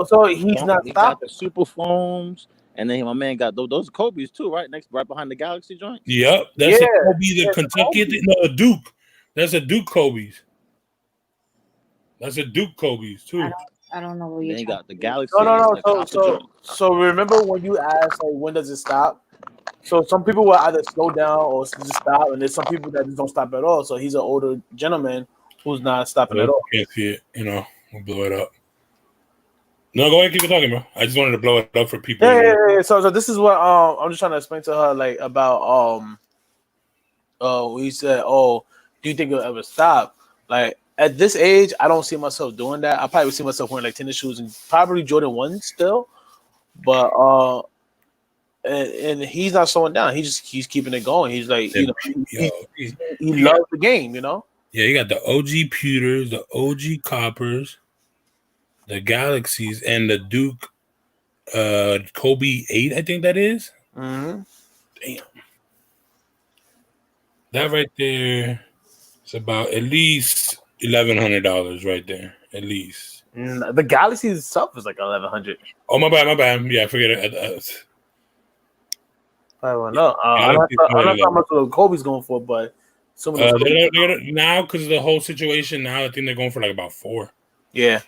So he's not stopping. Got the super foams. And then my man got those Kobe's too, right behind the Galaxy joint. Yep, that's a Kobe, the Kentucky. No, a Duke. That's a Duke Kobe's. That's a Duke Kobe's too. I don't know what you got the Galaxy. No. So remember when you asked like when does it stop? So some people will either slow down or just stop, and there's some people that just don't stop at all. So he's an older gentleman who's not stopping at all. Can't see it. We'll blow it up. No, go ahead, keep talking, bro. I just wanted to blow it up for people. Yeah. So this is what I'm just trying to explain to her, like about he said, "Oh, do you think it'll ever stop?" Like at this age, I don't see myself doing that. I probably see myself wearing like tennis shoes and probably Jordan 1s still, but and he's not slowing down. He's keeping it going. He's like he loves the game, Yeah, you got the OG pewters, the OG coppers, the Galaxies, and the Duke Kobe 8, I think that is. Mm-hmm. Damn. That right there is about at least $1,100 right there. At least. The Galaxy itself is like 1,100. Oh, my bad. Yeah, I forget it. I don't know. I don't know how much Kobe's going for, but some of those now because of the whole situation, now I think they're going for like about 4. Yeah.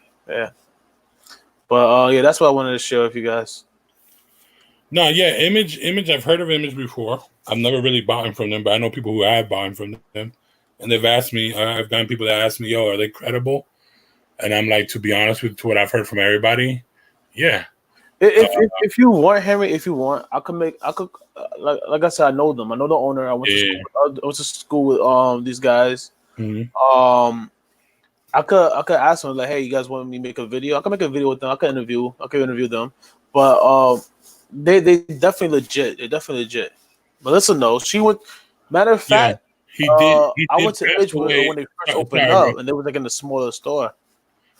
But that's what I wanted to share with you guys. No, yeah, Image. I've heard of Image before. I've never really bought from them, but I know people who have bought from them, and they've asked me. I've gotten people that ask me, "Yo, are they credible?" And I'm like, to be honest with what I've heard from everybody, yeah. If you want, Henry, I could like I said, I know them. I know the owner. I went to school with these guys. Mm-hmm. I could ask them like, hey, you guys want me to make a video? I can make a video with them. I could interview them. But they definitely legit. They're definitely legit. But listen though, she went. Matter of fact, he did. I went to Edgewood when they first opened up, and they were like in the smaller store.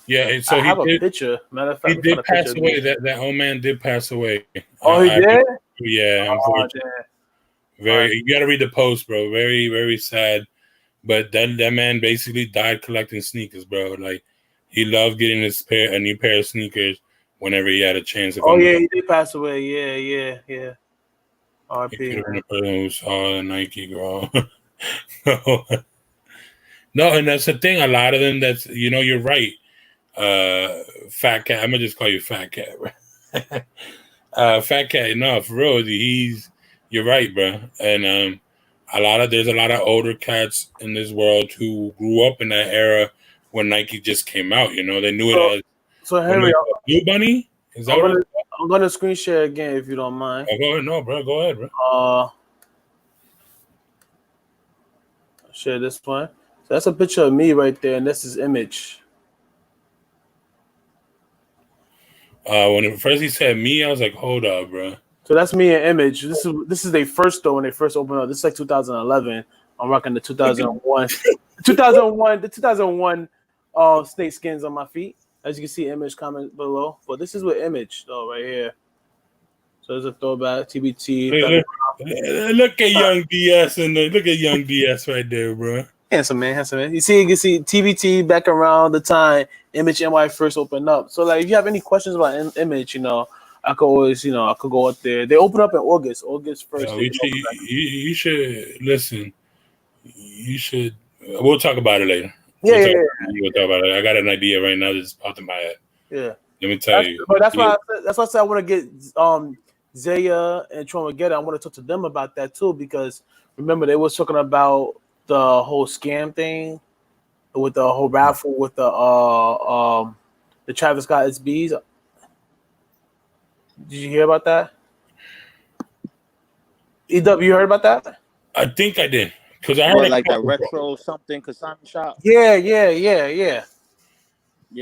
Yeah, so I have a picture. Matter of fact, he did pass away. That old man did pass away. Oh, he did? Yeah, unfortunately. You got to read the post, bro. Very, very sad. But that man basically died collecting sneakers, bro. Like he loved getting a new pair of sneakers whenever he had a chance. He did pass away. Yeah. R.P. He could have been a person who saw a Nike, bro. No, and that's the thing. A lot of them. That's you're right. Fat Cat. I'm gonna just call you Fat Cat, bro. Fat Cat. No, for real. You're right, bro. And there's a lot of older cats in this world who grew up in that era when Nike just came out. They knew it as. So Henry, Blue Bunny. Is that I'm gonna screen share again if you don't mind. Oh, go ahead. No, bro. Go ahead, bro. Share this one. So that's a picture of me right there, and this is Image. When first he said me, I was like, hold up, bro. So that's me and Image. This is their first store when they first opened up. This is like 2011. I'm rocking the 2001. The 2001 snake skins on my feet. As you can see, Image comment below. But this is with Image though, right here. So it's a throwback. TBT. Look at young DS and look at young DS right there, bro. Handsome man. You can see TBT back around the time Image NY first opened up. So like, if you have any questions about Image, I could always, I could go up there. They open up in August 1st. Yo, you should listen. You should. We'll talk about it later. We'll talk about it. I got an idea right now that's popped in my head. Yeah. Let me tell you. But that's why I said I want to get Zaya and Tromageddon. I want to talk to them about that too, because remember they was talking about the whole scam thing with the whole raffle with the Travis Scott SBs. Did you hear about that? EW, you heard about that? I think I did, because I heard like that retro something consignment shop. Yeah.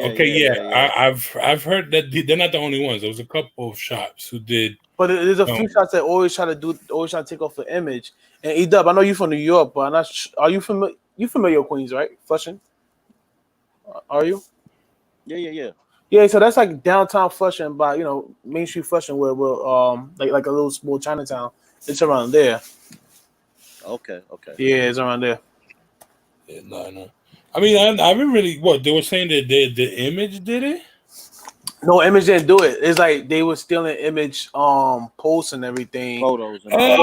I've heard that they're not the only ones. There was a couple of shops who did, but there's a few shops that always try to take off the Image. And EW, I know you from New York, but I'm not. Are you familiar? You familiar with Queens, right? Flushing. Are you? Yeah. Yeah, so that's like downtown Flushing, by Main Street Flushing, where we're like a little small Chinatown. It's around there. Okay. Yeah, it's around there. Yeah, no. I mean, I haven't really. What they were saying that the Image did it. No, Image didn't do it. It's like they were stealing Image posts and everything. Photos. Yeah.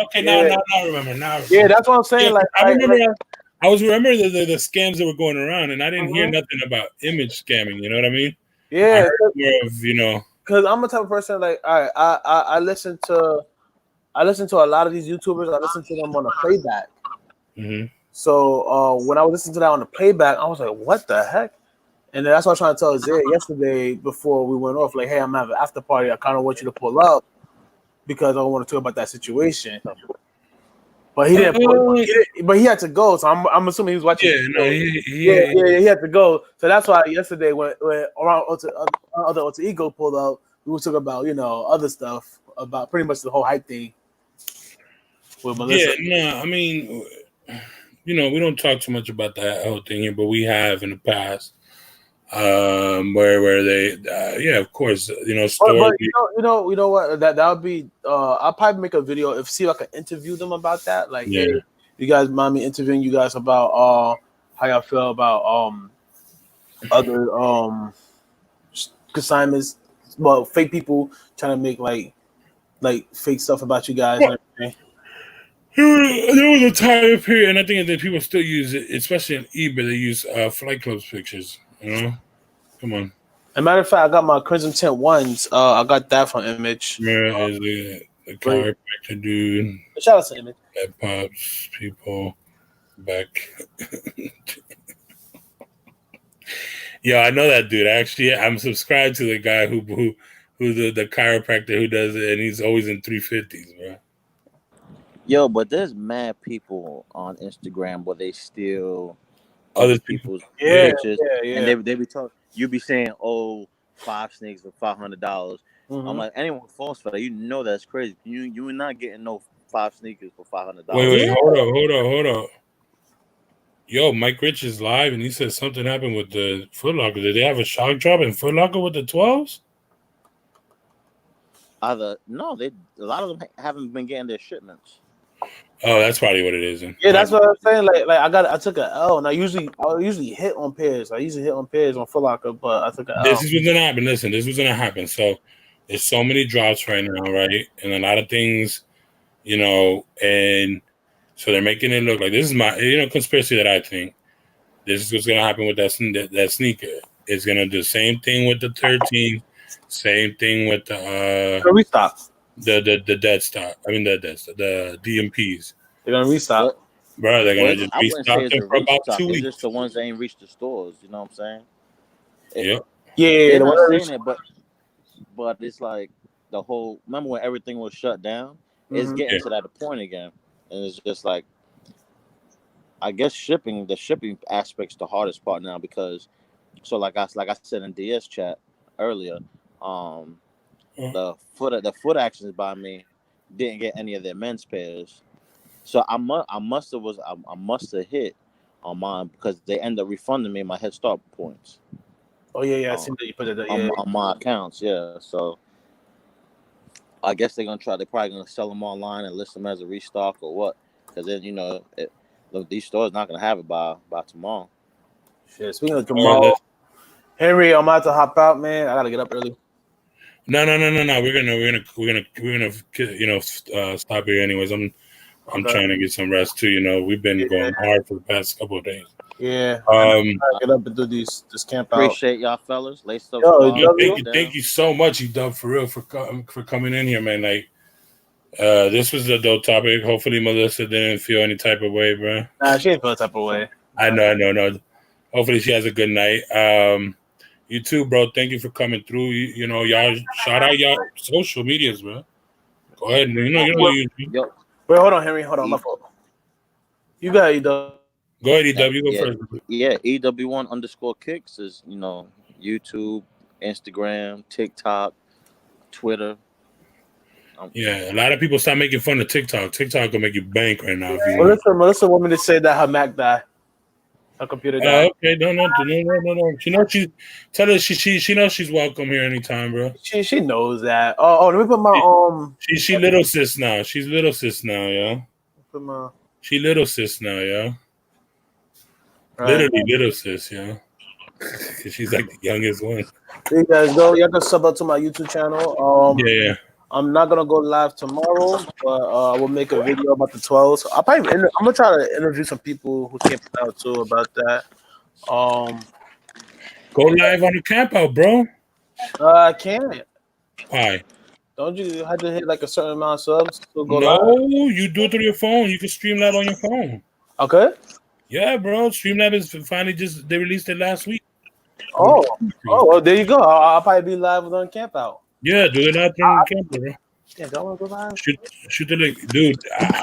Okay, now I remember. Yeah, that's what I'm saying. Yeah, I remember. I was remembering the scams that were going around, and I didn't hear nothing about Image scamming. You know what I mean? Yeah. Because I'm the type of person like, all right, I listen to a lot of these YouTubers. I listen to them on the playback. Mm-hmm. So when I was listening to that on the playback, I was like, what the heck? And then that's what I was trying to tell Zay yesterday before we went off. Like, hey, I'm having an after party. I kind of want you to pull up because I want to talk about that situation. But he didn't. But he had to go, so I'm assuming he was watching. Yeah, he had to go. So that's why yesterday when around other Alter Ego pulled up, we were talking about other stuff about pretty much the whole hype thing with Melissa. Yeah, no, I mean, we don't talk too much about that whole thing here, but we have in the past. Where they of course story. But you know what that would be. I'll probably make a video see if I can interview them about that. Like, hey, you guys mind me interviewing you guys about how y'all feel about other consignments, well, fake people trying to make like fake stuff about you guys and everything. There was a time period, and I think that people still use it, especially on eBay. They use Flight Club's pictures. Come on. As a matter of fact, I got my Crimson Tint ones. I got that from Image. Yeah, is the chiropractor dude. Shout out to Image. That pops people back. Yeah, I know that dude. Actually, I'm subscribed to the guy who's the chiropractor who does it, and he's always in 350s, bro. Yo, but there's mad people on Instagram where they steal other people's pictures, and they be talking. You be saying, "Oh, 5 sneakers for $500." Mm-hmm. I'm like, anyone falls for that, that's crazy. You are not getting no 5 sneakers for $500. Wait, hold up. Yo, Mike Rich is live, and he said something happened with the Foot Locker. Did they have a shock drop in Foot Locker with the 12s? No, a lot of them haven't been getting their shipments. Oh, that's probably what it is. Then. Yeah, that's what I'm saying. Like I took an L, and I usually hit on pairs. I usually hit on pairs on Foot Locker, but I took an L. This is what's gonna happen. Listen, this was gonna happen. So there's so many drops right now, right? And a lot of things, and so they're making it look like this is my conspiracy that I think. This is what's gonna happen with that sneaker. It's gonna do the same thing with the 13, same thing with the restock. The dead stock. I mean the DMPs. They're gonna restock, bro. They're gonna just restock them for about 2 weeks. It's just the ones that ain't reached the stores. You know what I'm Yeah. saying? Yeah. They're not saying it, but it's like the whole. Remember when everything was shut down? Mm-hmm. It's getting to that point again, and it's just like, I guess the shipping aspect's the hardest part now because, so like I said in DS chat earlier, the foot actions by me didn't get any of their men's pairs, so I must have hit on mine because they end up refunding me my head start points. Oh yeah, I see that you put it on my accounts. Yeah, so I guess they're probably gonna sell them online and list them as a restock or what? Because then look, these stores not gonna have it by tomorrow. Shit, speaking of tomorrow, Henry, I'm about to hop out, man. I gotta get up early. No. We're gonna stop here anyways. I'm trying to get some rest too. We've been going hard for the past couple of days. Yeah. I get up and do this camp out. Appreciate y'all fellas. Lace up. Thank you so much, E-Dub, for real, for coming in here, man. Like, this was a dope topic. Hopefully Melissa didn't feel any type of way, bro. Nah, she didn't feel a type of way. I know. Hopefully she has a good night. You too, bro. Thank you for coming through. Y'all shout out y'all social medias, bro. Go ahead. Wait, hold on, Henry. Hold on, my fault. You got E-Dub. Go ahead, E-Dub. You go first. Yeah, EW1_kicks is YouTube, Instagram, TikTok, Twitter. Yeah, a lot of people start making fun of TikTok. TikTok will make you bank right now. Melissa wanted me to say that her Mac died. Her computer died. Okay, no. She knows tell her she knows she's welcome here anytime, bro. She knows that. Oh, let me put my She little sis now. She's little sis now, yo. She little sis now, yo. Right. Literally little sis, yo. She's like the youngest one. You guys go. You can sub up to my YouTube channel. Yeah. I'm not gonna go live tomorrow, but I will make a video about the 12s. I'm gonna try to interview some people who came out too about that. Go live on the camp out, bro. I can't. Why? Don't you have to hit like a certain amount of subs to go live? No, you do it through your phone. You can stream that on your phone. Okay. Yeah, bro. Streamlab is finally they released it last week. Oh, well, there you go. I'll probably be live on Camp Out. Yeah, do it out there on Camp Out, bro. Yeah, don't want to go live. Shoot the link, dude. I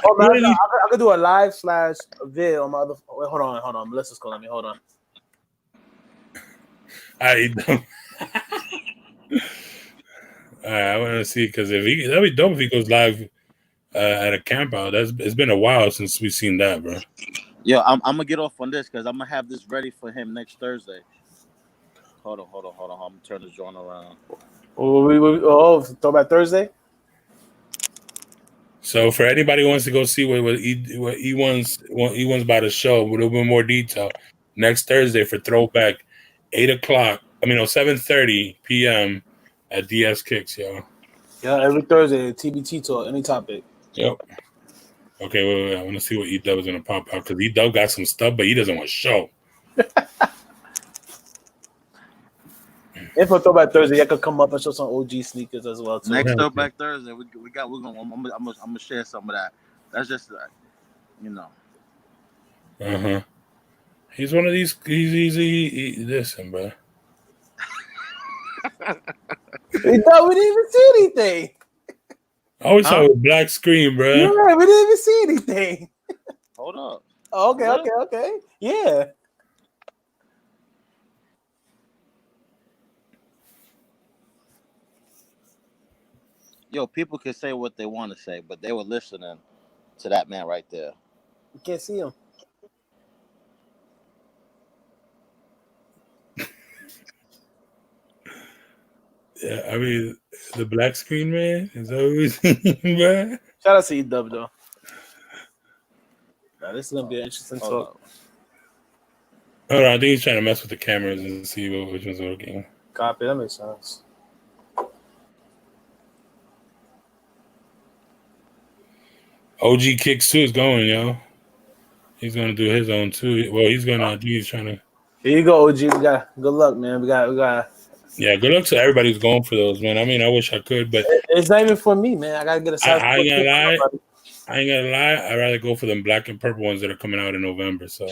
could do a live /vid on my other. Wait, hold on. Melissa's calling me. Hold on. I want to see because that'd be dope if he goes live at a camp out. It's been a while since we've seen that, bro. Yeah, I'm gonna get off on this because I'm gonna have this ready for him next Thursday. Hold on. I'm gonna turn this joint around. Throwback Thursday. So for anybody who wants to go see what E1's about to show with a little bit more detail, next Thursday for Throwback, 7:30 p.m. at DS Kicks, yo. Yeah, every Thursday, TBT talk, any topic. Yep. Okay, wait. I want to see what E-Dub is going to pop out because E-Dub got some stuff, but he doesn't want to show. If for Throwback Thursday, I could come up and show some OG sneakers as well too. Next Throwback Thursday, I'm gonna share some of that. That's just He's one of these. He's listen, bro. We didn't even see anything. I always saw a black screen, bro. Yeah, we didn't even see anything. Hold up. Oh, okay. Yeah. Yo, people can say what they want to say, but they were listening to that man right there. You can't see him. Yeah, I mean, the black screen man is always, man. Shout out to E-Dub, though. Now, this is going to be an interesting talk. Hold on, I think he's trying to mess with the cameras and see which one's working. Copy, that makes sense. OG Kicks too is going, yo. He's gonna do his own too. Well, he's trying to. Here you go, OG. We got good luck, man. We got. Yeah, good luck to everybody who's going for those, man. I mean, I wish I could, but it's not even for me, man. I gotta get a size. I ain't gonna lie. I'd rather go for them black and purple ones that are coming out in November. So,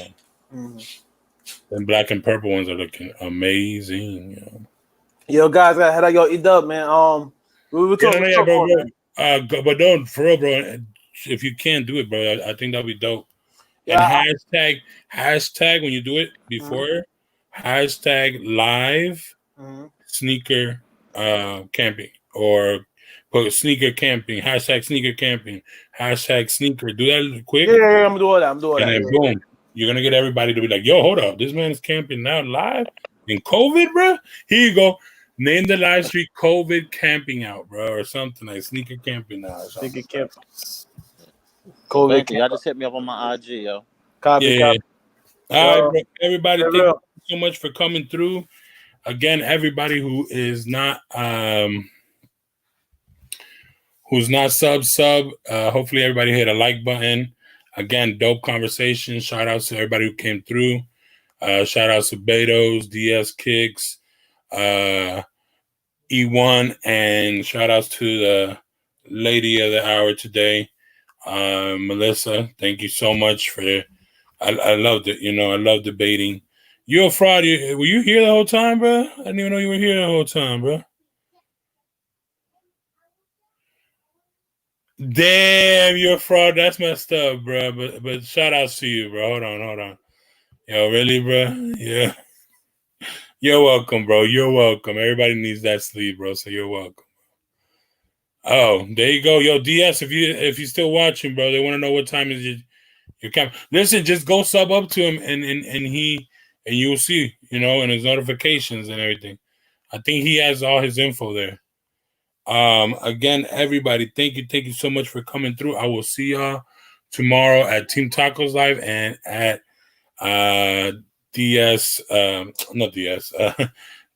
them black and purple ones are looking amazing, yo. Guys, I head out, E-Dub, man. We were talking, bro. But don't for real, bro. If you can't do it, bro, I think that'd be dope. Yeah, and hashtag when you do it before, hashtag live sneaker camping or put sneaker camping, hashtag sneaker camping, hashtag sneaker. Do that quick. Yeah, I'm doing that. And then boom, you're gonna get everybody to be like, yo, hold up, this man is camping now live in COVID, bro. Here you go. Name the live stream COVID camping out, bro, or something like sneaker camping out. Or something. Sneaker camp. COVID camp. Y'all just hit me up on my IG, yo. Copy. All right, bro. Everybody, thank you so much for coming through. Again, everybody who is not sub. Hopefully, everybody hit a like button. Again, dope conversation. Shout out to everybody who came through. Shout out to Betos, DS Kicks, E1, and shout outs to the lady of the hour today, Melissa. Thank you so much for. I loved it. I love debating. You're a fraud. Were you here the whole time, bro? I didn't even know you were here the whole time, bro. Damn, you're a fraud. That's messed up, bro. But shout outs to you, bro. Hold on. Yo, really, bro? Yeah. You're welcome, bro. You're welcome. Everybody needs that sleep, bro. So you're welcome. Oh, there you go. Yo, DS, if you're still watching, bro, they want to know what time is your camp. Listen, just go sub up to him and you'll see, and his notifications and everything. I think he has all his info there. Again, everybody, thank you so much for coming through. I will see y'all tomorrow at Team Tacos Live and at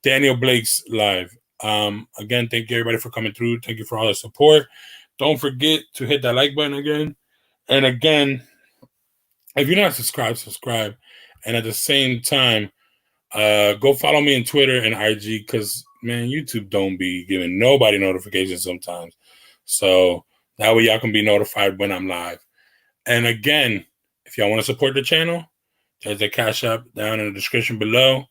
Daniel Blake's live. Again, thank you everybody for coming through. Thank you for all the support. Don't forget to hit that like button again. And again, if you're not subscribe. And at the same time, go follow me on Twitter and IG because, man, YouTube don't be giving nobody notifications sometimes. So that way y'all can be notified when I'm live. And again, if y'all want to support the channel, there's a Cash App down in the description below.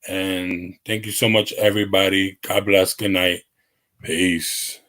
And thank you so much, everybody. God bless. Good night. Peace.